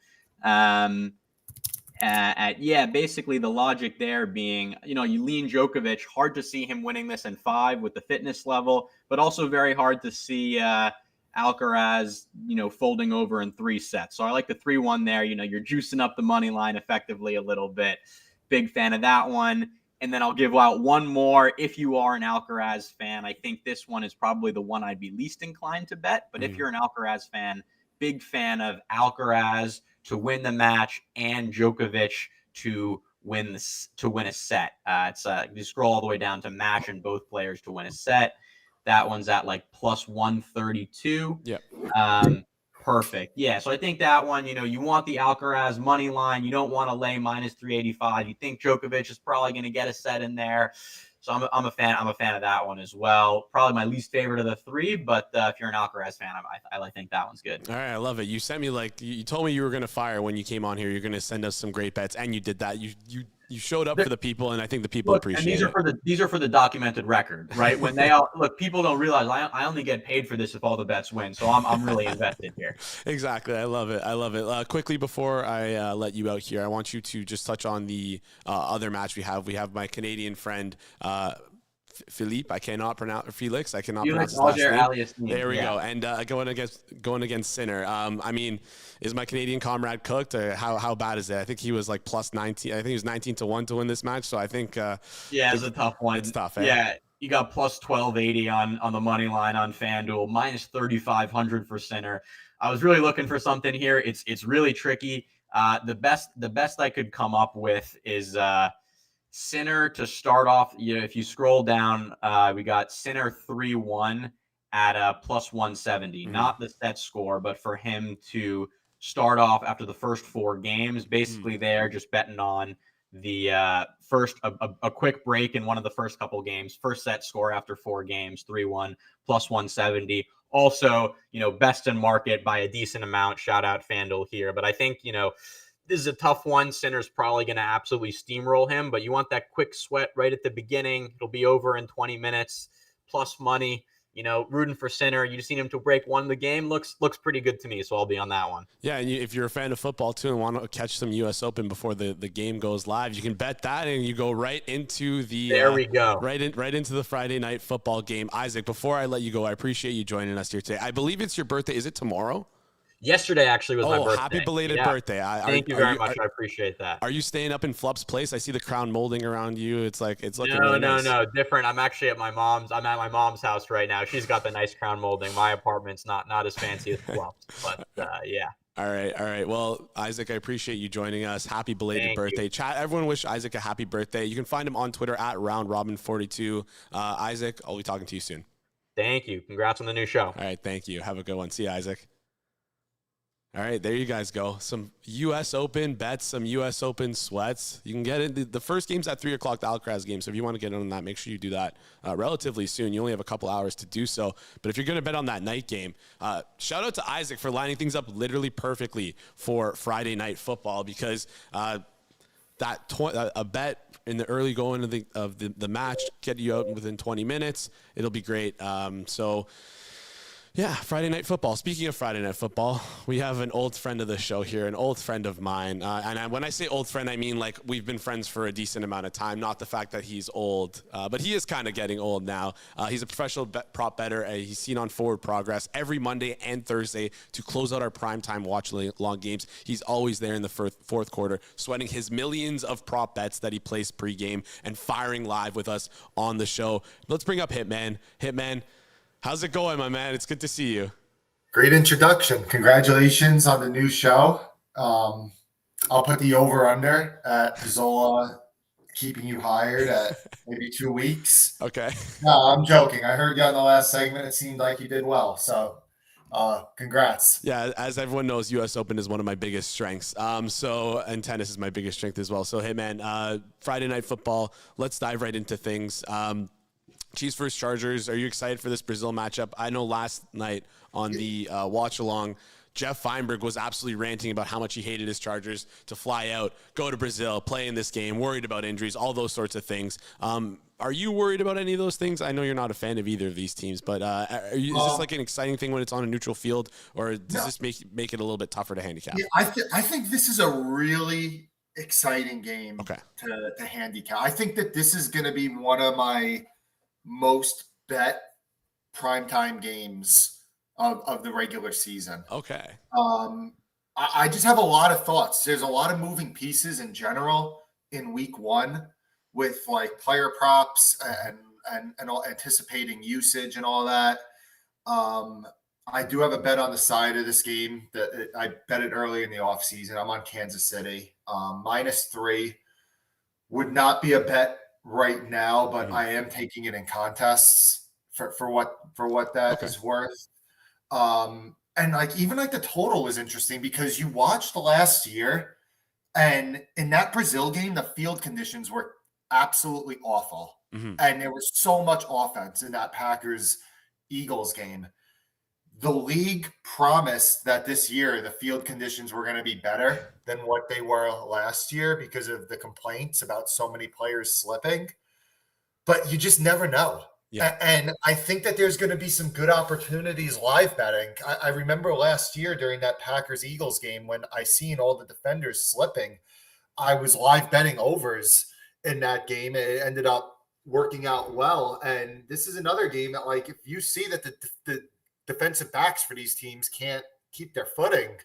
D: Basically the logic there being, you lean Djokovic, hard to see him winning this in 5 with the fitness level, but also very hard to see Alcaraz, folding over in 3 sets. So I like the 3-1 there. You're juicing up the money line effectively a little bit. Big fan of that one. And then I'll give out one more. If you are an Alcaraz fan, I think this one is probably the one I'd be least inclined to bet. But if you're an Alcaraz fan, big fan of Alcaraz to win the match and Djokovic to win a set. You scroll all the way down to match and both players to win a set. That one's at like plus 132. Yeah. Perfect. Yeah. So I think that one, you want the Alcaraz money line. You don't want to lay minus 385. You think Djokovic is probably going to get a set in there. So I'm a fan of that one as well. Probably my least favorite of the 3, but if you're an Alcaraz fan, I think that one's good.
A: All right, I love it. You sent me you told me you were going to fire when you came on here. You're going to send us some great bets, and you did that. You showed up for the people, and I think the people appreciate it.
D: These are for the documented record, right? When they all look, people don't realize I only get paid for this if all the bets win. So I'm really invested here.
A: Exactly, I love it. Quickly before I let you out here, I want you to just touch on the other match we have. We have my Canadian friend. Philippe, I cannot pronounce Felix. I cannot pronounce his last name. There we go. And going against Sinner. Is my Canadian comrade cooked? Or how bad is it? I think he was like plus 19. I think he was 19-1 to win this match. So I think
D: it's a tough one.
A: It's tough.
D: Yeah, you got plus 1280 on the money line on FanDuel, minus 3,500 for Sinner. I was really looking for something here. It's really tricky. The best I could come up with is Sinner to start off. If you scroll down, we got Sinner 3-1 at plus 170. Not the set score, but for him to start off after the first 4 games, basically there just betting on the first a quick break in one of the first couple games. First set score after 4 games, 3-1 plus 170. Also, best in market by a decent amount. Shout out FanDuel here, but I think this is a tough one. Sinner's probably going to absolutely steamroll him, but you want that quick sweat right at the beginning. It'll be over in 20 minutes, plus money. Rooting for Sinner. You just need him to break one of the game. Looks pretty good to me, so I'll be on that one.
A: Yeah, and if you're a fan of football too and want to catch some U.S. Open before the game goes live, you can bet that, and you go right into the
D: there we go
A: right into the Friday night football game. Isaac, before I let you go, I appreciate you joining us here today. I believe it's your birthday. Is it tomorrow?
D: Yesterday actually was my birthday.
A: Happy belated birthday.
D: Thank you very much. I appreciate that.
A: Are you staying up in Flup's place? I see the crown molding around you. It's looking
D: really
A: nice.
D: No, different. I'm actually at my mom's. I'm at my mom's house right now. She's got the nice crown molding. My apartment's not as fancy as Flup's, but yeah.
A: All right. Well, Isaac, I appreciate you joining us. Happy belated birthday. Chat, everyone wish Isaac a happy birthday. You can find him on Twitter at roundrobin42. Isaac, I'll be talking to you soon.
D: Thank you. Congrats on the new show.
A: All right, thank you. Have a good one. See you, Isaac. All right, there you guys go. Some U.S. Open bets, some U.S. Open sweats. You can get it. The first game's at 3 o'clock, the Alcaraz game. So if you want to get on that, make sure you do that relatively soon. You only have a couple hours to do so. But if you're going to bet on that night game, shout out to Isaac for lining things up literally perfectly for Friday night football, because a bet in the early going of the match get you out within 20 minutes. It'll be great. So Yeah, Friday Night Football. Speaking of Friday Night Football, we have an old friend of the show here, an old friend of mine. When I say old friend, I mean like we've been friends for a decent amount of time, not the fact that he's old, but he is kind of getting old now. He's a professional prop bettor. He's seen on Forward Progress every Monday and Thursday to close out our primetime watch-along games. He's always there in the fourth quarter, sweating his millions of prop bets that he plays pregame and firing live with us on the show. Let's bring up Hitman. Hitman, how's it going, my man? It's good to see you.
E: Great introduction. Congratulations on the new show. I'll put the over-under at Zola keeping you hired at maybe 2 weeks.
A: Okay.
E: No, I'm joking. I heard you on the last segment. It seemed like you did well. So congrats.
A: Yeah, as everyone knows, U.S. Open is one of my biggest strengths. And tennis is my biggest strength as well. So, hey, man, Friday Night Football, let's dive right into things. Chiefs versus Chargers. Are you excited for this Brazil matchup? I know last night on the watch along, Jeff Feinberg was absolutely ranting about how much he hated his Chargers to fly out, go to Brazil, play in this game, worried about injuries, all those sorts of things. Are you worried about any of those things? I know you're not a fan of either of these teams, but is this like an exciting thing when it's on a neutral field, or does this make it a little bit tougher to handicap?
E: Yeah, I think this is a really exciting game to handicap. I think that this is going to be one of my most bet primetime games of the regular season.
A: Okay.
E: I just have a lot of thoughts. There's a lot of moving pieces in general in week one with like player props and all, anticipating usage and all that. I do have a bet on the side of this game that I bet it early in the offseason. I'm on Kansas City. -3 would not be a bet right now, but I am taking it in contests for what that is worth. And like even like the total is interesting because you watched the last year, and in that Brazil game, the field conditions were absolutely awful, and there was so much offense in that Packers-Eagles game. The league promised that this year the field conditions were going to be better than what they were last year because of the complaints about so many players slipping. But you just never know. Yeah. And I think that there's going to be some good opportunities live betting. I remember last year during that Packers-Eagles game when I seen all the defenders slipping, I was live betting overs in that game. It ended up working out well. And this is another game that, like, if you see that the defensive backs for these teams can't keep their footing,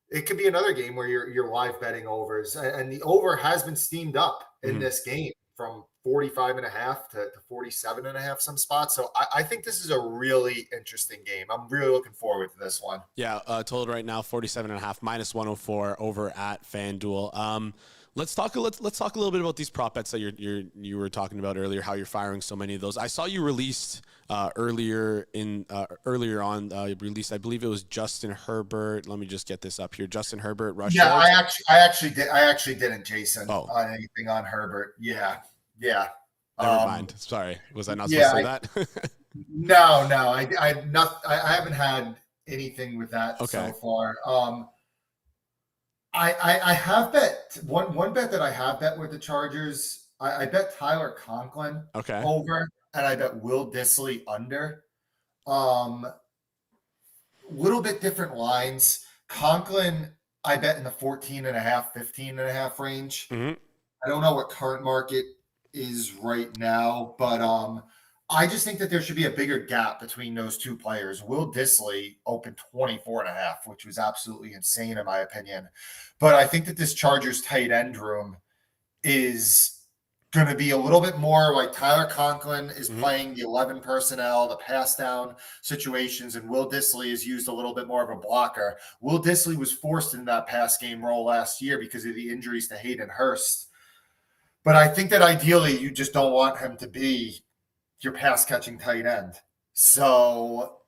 E: it could be another game where you're live betting overs. And the over has been steamed up in this game from 45.5 to 47.5 some spots. So I think this is a really interesting game. I'm really looking forward to this one.
A: Yeah, total right now 47.5 -104 over at FanDuel. Let's talk a little bit about these prop bets that you were talking about earlier. How you're firing so many of those. I saw you released earlier on. Released, I believe it was Justin Herbert. Let me just get this up here. Justin Herbert. Rush.
E: Yeah, I actually didn't, Jason. On anything on Herbert. Yeah.
A: Never mind. Sorry, was I not supposed to say that?
E: No. I haven't had anything with that so far. I have bet one bet that I have bet with the Chargers. I bet Tyler Conklin over, and I bet Will Dissly under. Little bit different lines. Conklin, I bet in the 14.5, 15.5 range. I don't know what current market is right now, but I just think that there should be a bigger gap between those two players. Will Dissly opened 24.5, which was absolutely insane in my opinion. But I think that this Chargers tight end room is going to be a little bit more like Tyler Conklin is playing the 11 personnel, the pass down situations, and Will Dissly is used a little bit more of a blocker. Will Dissly was forced into that pass game role last year because of the injuries to Hayden Hurst. But I think that ideally you just don't want him to be your pass catching tight end. So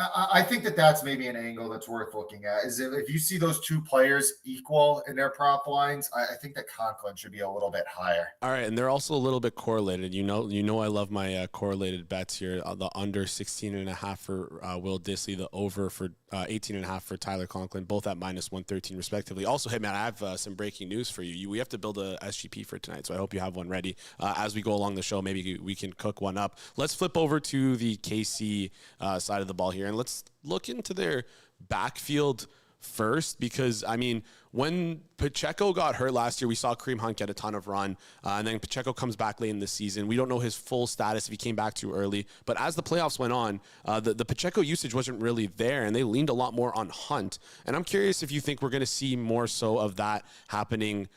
E: I think that's maybe an angle that's worth looking at. Is if you see those two players equal in their prop lines, I think that Conklin should be a little bit higher.
A: All right, and they're also a little bit correlated. You know, I love my correlated bets here. The under 16.5 for Will Dissly, the over for 18.5 for Tyler Conklin, both at -113 respectively. Also, hey man, I have some breaking news for you. We have to build a SGP for tonight, so I hope you have one ready as we go along the show. Maybe we can cook one up. Let's flip over to the KC side of the ball here, and let's look into their backfield first, because I mean, when Pacheco got hurt last year, we saw Kareem Hunt get a ton of run, and then Pacheco comes back late in the season. We don't know his full status if he came back too early, but as the playoffs went on, the Pacheco usage wasn't really there, and they leaned a lot more on Hunt. And I'm curious if you think we're going to see more so of that happening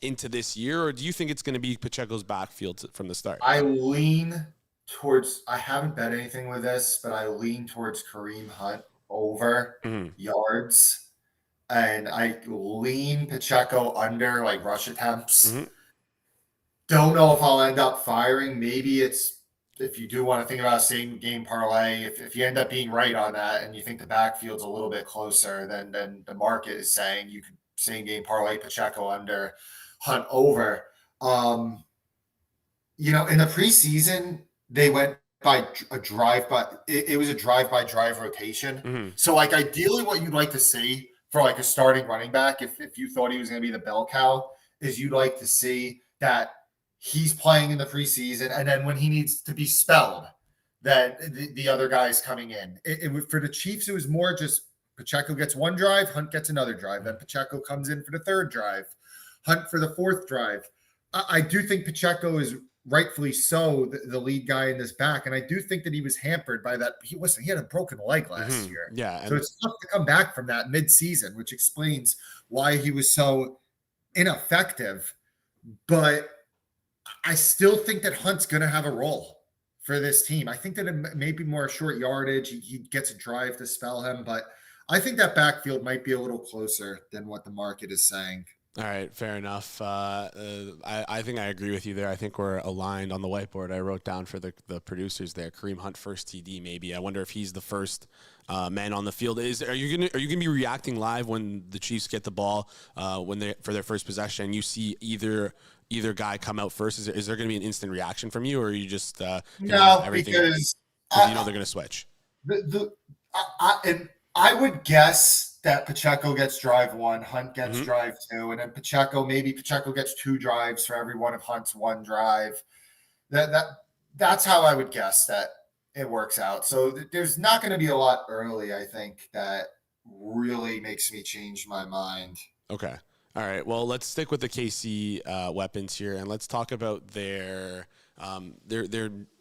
A: into this year, or do you think it's going to be Pacheco's backfield from the start?
E: I lean towards, I haven't bet anything with this, but I lean towards Kareem Hunt over yards. And I lean Pacheco under like rush attempts. Don't know if I'll end up firing. Maybe it's, if you do want to think about same game parlay, if you end up being right on that and you think the backfield's a little bit closer than the market is saying, you could same game parlay Pacheco under, Hunt over. You know, in the preseason, they went by a drive, but it was a drive rotation. So like ideally what you'd like to see for like a starting running back, if you thought he was going to be the bell cow, is you'd like to see that he's playing in the preseason, and then when he needs to be spelled, that the other guy's coming in. For the Chiefs, it was more just Pacheco gets one drive, Hunt gets another drive, then Pacheco comes in for the third drive, Hunt for the fourth drive. I do think Pacheco is rightfully so the lead guy in this back, and I do think that he was hampered by that. He had a broken leg last year, so it's tough to come back from that mid-season, which explains why he was so ineffective. But I still think that Hunt's going to have a role for this team. I think that it may be more short yardage. He gets a drive to spell him, but I think that backfield might be a little closer than what the market is saying.
A: All right, fair enough. I think I agree with you there. I think we're aligned on the whiteboard. I wrote down for the producers there, Kareem Hunt first TD maybe. I wonder if he's the first man on the field. Are you gonna be reacting live when the Chiefs get the ball for their first possession and you see either guy come out first? Is there going to be an instant reaction from you, or are you just
E: no, because
A: you know they're going to switch?
E: I would guess that Pacheco gets drive one, Hunt gets drive two, and then maybe Pacheco gets two drives for every one of Hunt's one drive. That's how I would guess that it works out. So there's not going to be a lot early, I think, that really makes me change my mind.
A: Okay. All right. Well, let's stick with the KC weapons here, and let's talk about their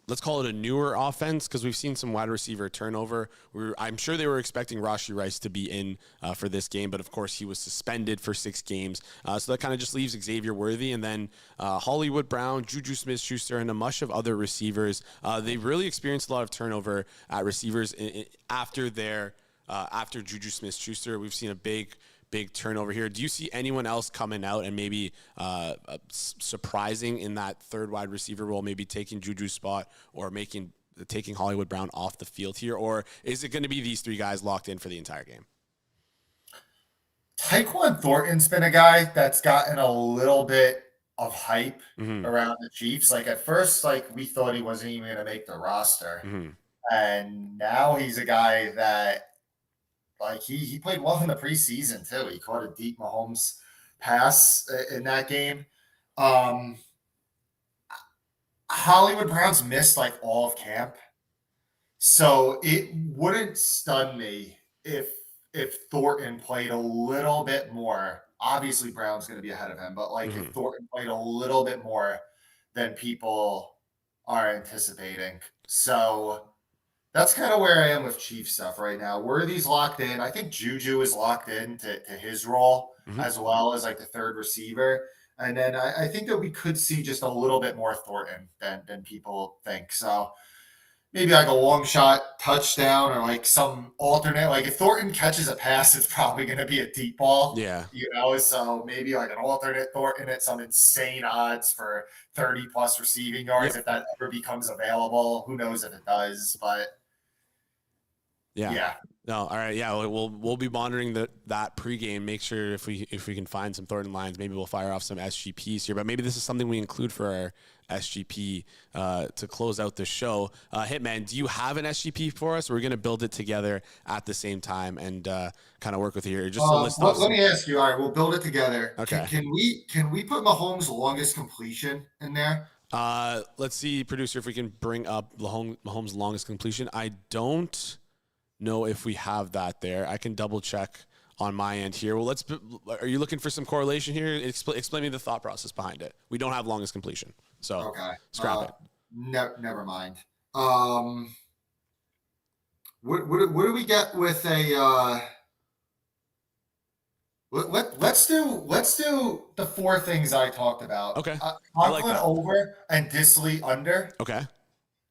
A: let's call it a newer offense, because we've seen some wide receiver turnover. I'm sure they were expecting Rashee Rice to be in for this game, but of course he was suspended for 6 games. So that kind of just leaves Xavier Worthy, and then Hollywood Brown, Juju Smith-Schuster, and a mush of other receivers. They really experienced a lot of turnover at receivers after Juju Smith-Schuster. We've seen a big turnover here. Do you see anyone else coming out and maybe surprising in that third wide receiver role, maybe taking Juju's spot or taking Hollywood Brown off the field here? Or is it going to be these 3 guys locked in for the entire game?
E: Tyquan Thornton's been a guy that's gotten a little bit of hype around the Chiefs. Like at first, like we thought he wasn't even going to make the roster. And now he's a guy that, like he played well in the preseason too. He caught a deep Mahomes pass in that game. Hollywood Brown's missed like all of camp, so it wouldn't stun me if Thornton played a little bit more. Obviously, Brown's going to be ahead of him, but like if Thornton played a little bit more than people are anticipating. So that's kind of where I am with Chief stuff right now. Worthy's locked in. I think Juju is locked in to his role as well as like the third receiver. And then I think that we could see just a little bit more Thornton than people think. So maybe like a long shot touchdown or like some alternate. Like if Thornton catches a pass, it's probably going to be a deep ball.
A: Yeah.
E: So maybe like an alternate Thornton at some insane odds for 30 plus receiving yards if that ever becomes available. Who knows if it does, but Yeah.
A: No, all right. Yeah, we'll be monitoring that pregame. Make sure if we can find some Thornton lines, maybe we'll fire off some SGPs here. But maybe this is something we include for our SGP to close out the show. Hitman, do you have an SGP for us? We're going to build it together at the same time and kind of work with you here. Just to list off.
E: Let me ask you. All right, we'll build it together.
A: Okay.
E: Can we put Mahomes' longest completion in there?
A: Let's see, producer, if we can bring up Mahomes' longest completion. I don't know if we have that there. I can double check on my end here. Well, are you looking for some correlation here? Explain me the thought process behind it. We don't have longest completion, so
E: okay,
A: scrap it.
E: Never mind. What do we get with a? Let's do the four things I talked about.
A: Okay,
E: Conklin like over and Disley under.
A: Okay.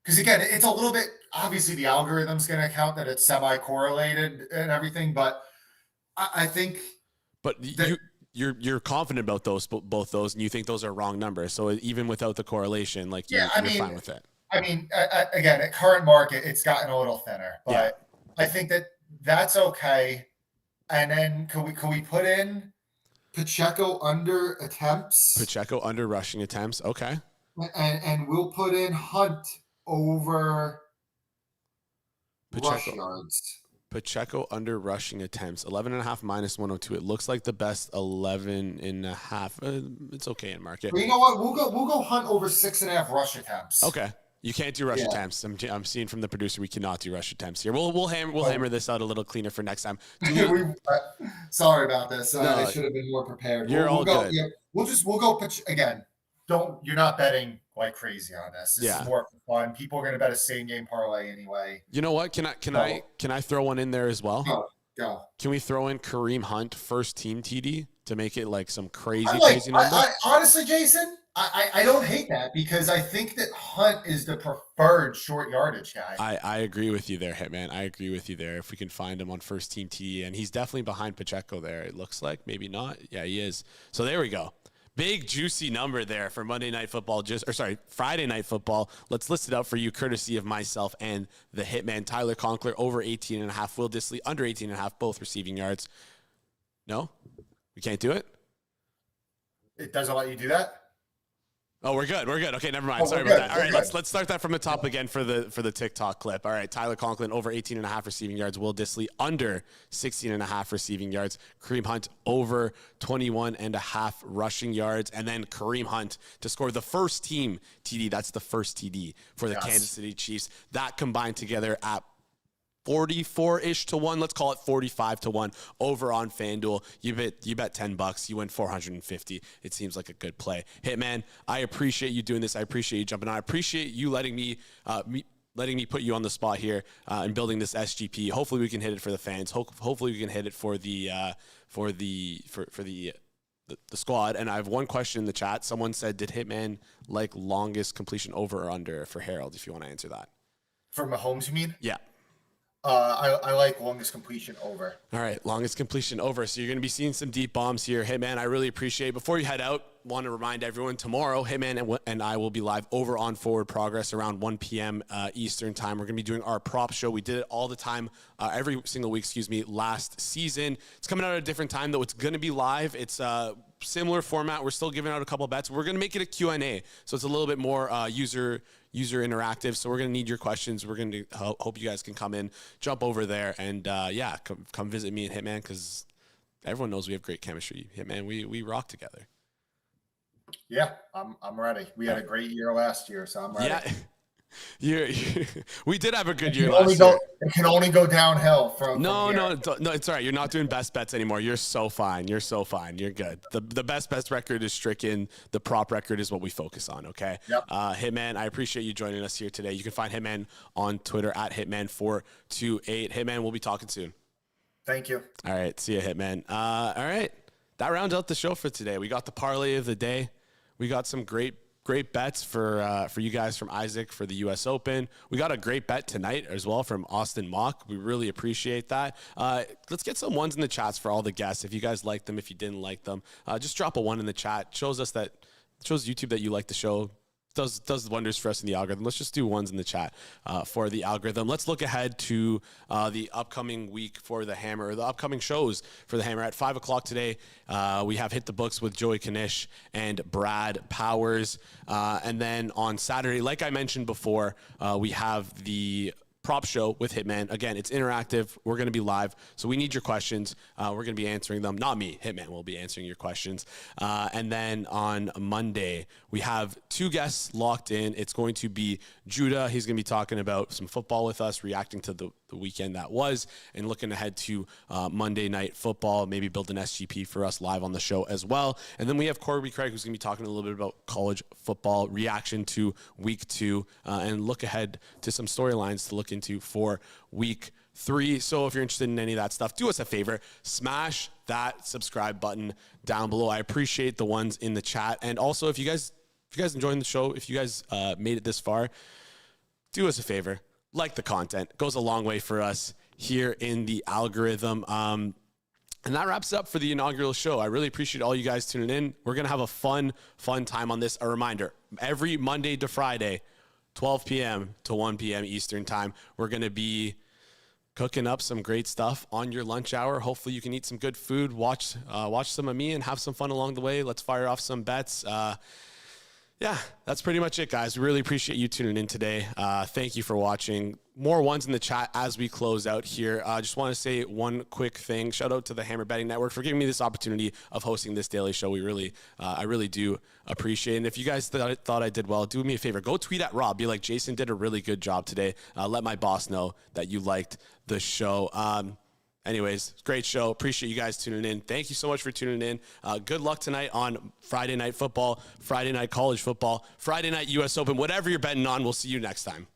E: Because again, it's a little bit obviously the algorithm's going to count that it's semi-correlated and everything, but I think.
A: But you're confident about both those, and you think those are wrong numbers. So even without the correlation, like you're fine with it.
E: I mean, again, at current market, it's gotten a little thinner, but I think that's okay. And then can we put in Pacheco under attempts?
A: Pacheco under rushing attempts. Okay.
E: And we'll put in Hunt over rush yards.
A: Pacheco under rushing attempts. 11.5 minus 102. It looks like the best 11.5. It's okay in market.
E: But you know what? We'll go Hunt over 6.5 rush attempts.
A: Okay. You can't do rush attempts. I'm seeing from the producer we cannot do rush attempts here. We'll hammer this out a little cleaner for next time.
E: Sorry about this. I should have been more prepared.
A: You're all good.
E: Yeah, we'll go again. You're not betting like crazy on this. This is more fun. People are going to bet a same game parlay anyway.
A: You know what? Can I throw one in there as well?
E: Go.
A: Can we throw in Kareem Hunt first team TD to make it like some crazy number?
E: Honestly, Jason, I don't hate that because I think that Hunt is the preferred short yardage guy.
A: I agree with you there, Hitman. I agree with you there. If we can find him on first team TD, and he's definitely behind Pacheco there. It looks like maybe not. Yeah, he is. So there we go. Big juicy number there for Friday Night Football. Let's list it out for you, courtesy of myself and the Hitman. Tyler Conkler over 18.5. Will Disley under 18.5, both receiving yards. No, we can't do it.
E: It doesn't let you do that.
A: Oh, we're good. Okay, never mind. Sorry about that. All right, let's start that from the top again for the TikTok clip. All right, Tyler Conklin over 18.5 receiving yards. Will Disley under 16.5 receiving yards. Kareem Hunt over 21.5 rushing yards. And then Kareem Hunt to score the first team TD. That's the first TD for the Kansas City Chiefs. That combined together at 44-ish to 1. Let's call it 45 to 1 over on FanDuel. You bet $10. You win 450. It seems like a good play. Hitman, I appreciate you doing this. I appreciate you jumping on. I appreciate you letting me put you on the spot here and building this SGP. Hopefully we can hit it for the fans. Hopefully we can hit it for the squad. And I have one question in the chat. Someone said, did Hitman like longest completion over or under for Harold? If you want to answer that.
E: For Mahomes, you mean?
A: Yeah.
E: I like longest completion over.
A: All right, longest completion over. So you're going to be seeing some deep bombs here. Hitman, I really appreciate it. Before you head out, want to remind everyone, tomorrow, Hitman and I will be live over on Forward Progress around 1 p.m. Eastern time. We're going to be doing our prop show. We did it all the time, every single week, last season. It's coming out at a different time, though. It's going to be live. It's similar format. We're still giving out a couple of bets. We're going to make it a Q&A, so it's a little bit more user interactive. So we're going to need your questions. We're going to hope you guys can come in, jump over there, and come visit me and Hitman, because everyone knows we have great chemistry. Hitman, we rock together.
E: Yeah, I'm ready. We had a great year last year, so I'm ready.
A: Yeah. We did have a good year last year.
E: It can only go downhill from
A: No, it's all right. You're not doing best bets anymore. You're so fine. You're good. The best record is stricken. The prop record is what we focus on, okay?
E: Yep.
A: Hitman, I appreciate you joining us here today. You can find Hitman on Twitter at Hitman428. Hitman, we'll be talking soon.
E: Thank you.
A: All right, see you, Hitman. All right, that rounds out the show for today. We got the parlay of the day. We got some great bets for you guys from Isaac for the U.S. Open. We got a great bet tonight as well from Austin Mock. We really appreciate that. Let's get some ones in the chats for all the guests. If you guys like them, if you didn't like them, just drop a one in the chat. Shows YouTube that you like the show. does wonders for us in the algorithm. Let's just do ones in the chat for the algorithm. Let's look ahead to the upcoming week for the Hammer, or the upcoming shows for the Hammer. At 5 o'clock today, we have Hit the Books with Joey Kanish and Brad Powers. And then on Saturday, like I mentioned before, we have the prop show with Hitman. Again, it's interactive. We're going to be live, so we need your questions. We're going to be answering them. Not me. Hitman will be answering your questions. And then on Monday, we have 2 guests locked in. It's going to be Judah. He's going to be talking about some football with us, reacting to the weekend that was, and looking ahead to Monday Night Football, maybe build an SGP for us live on the show as well. And then we have Corby Craig, who's going to be talking a little bit about college football, reaction to week 2, and look ahead to some storylines to look into for week 3. So if you're interested in any of that stuff, do us a favor, smash that subscribe button down below. I appreciate the ones in the chat. And also, if you guys enjoying the show, if you guys made it this far, do us a favor, like the content. It goes a long way for us here in the algorithm. And that wraps up for the inaugural show. I really appreciate all you guys tuning in. We're going to have a fun time on this. A reminder, every Monday to Friday, 12 p.m. to 1 p.m. Eastern time, we're going to be cooking up some great stuff on your lunch hour. Hopefully you can eat some good food, watch some of me, and have some fun along the way. Let's fire off some bets. Yeah, that's pretty much it, guys. We really appreciate you tuning in today. Thank you for watching. More ones in the chat as we close out here. I just want to say one quick thing. Shout out to the Hammer Betting Network for giving me this opportunity of hosting this daily show. I really do appreciate it. And if you guys thought I did well, do me a favor. Go tweet at Rob. Be like, Jason did a really good job today. Let my boss know that you liked the show. Anyways, great show. Appreciate you guys tuning in. Thank you so much for tuning in. Good luck tonight on Friday Night Football, Friday Night College Football, Friday Night U.S. Open, whatever you're betting on. We'll see you next time.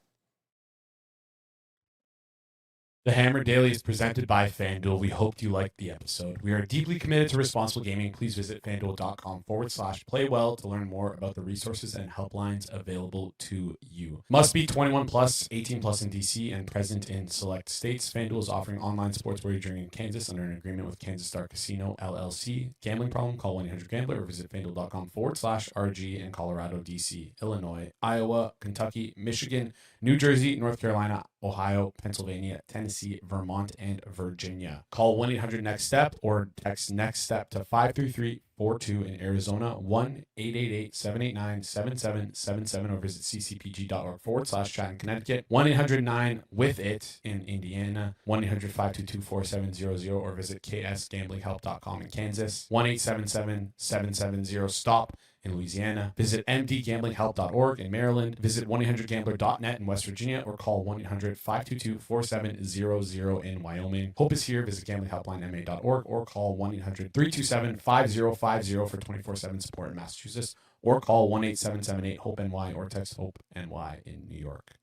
F: The Hammer Daily is presented by FanDuel. We hoped you liked the episode. We are deeply committed to responsible gaming. Please visit FanDuel.com/playwell to learn more about the resources and helplines available to you. Must be 21 plus, 18 plus in DC, and present in select states. FanDuel is offering online sports wagering in Kansas under an agreement with Kansas Star Casino, LLC. Gambling problem? Call 1-800-GAMBLER or visit FanDuel.com/RG in Colorado, DC, Illinois, Iowa, Kentucky, Michigan, New Jersey, North Carolina, Ohio, Pennsylvania, Tennessee, Vermont, and Virginia. Call 1-800-NEXT-STEP or text NEXT STEP to 53342 in Arizona, 1-888-789-7777 or visit ccpg.org/chat in Connecticut, 1-800-9-WITH-IT in Indiana, 1-800-522-4700 or visit ksgamblinghelp.com in Kansas, 1-877-770-STOP in Louisiana. Visit mdgamblinghelp.org in Maryland. Visit 1-800-GAMBLER.net in West Virginia or call 1-800-522-4700 in Wyoming. Hope is here. Visit gamblinghelplinema.org or call 1-800-327-5050 for 24/7 support in Massachusetts or call 1-8778-HOPE-NY or text HOPE-NY in New York.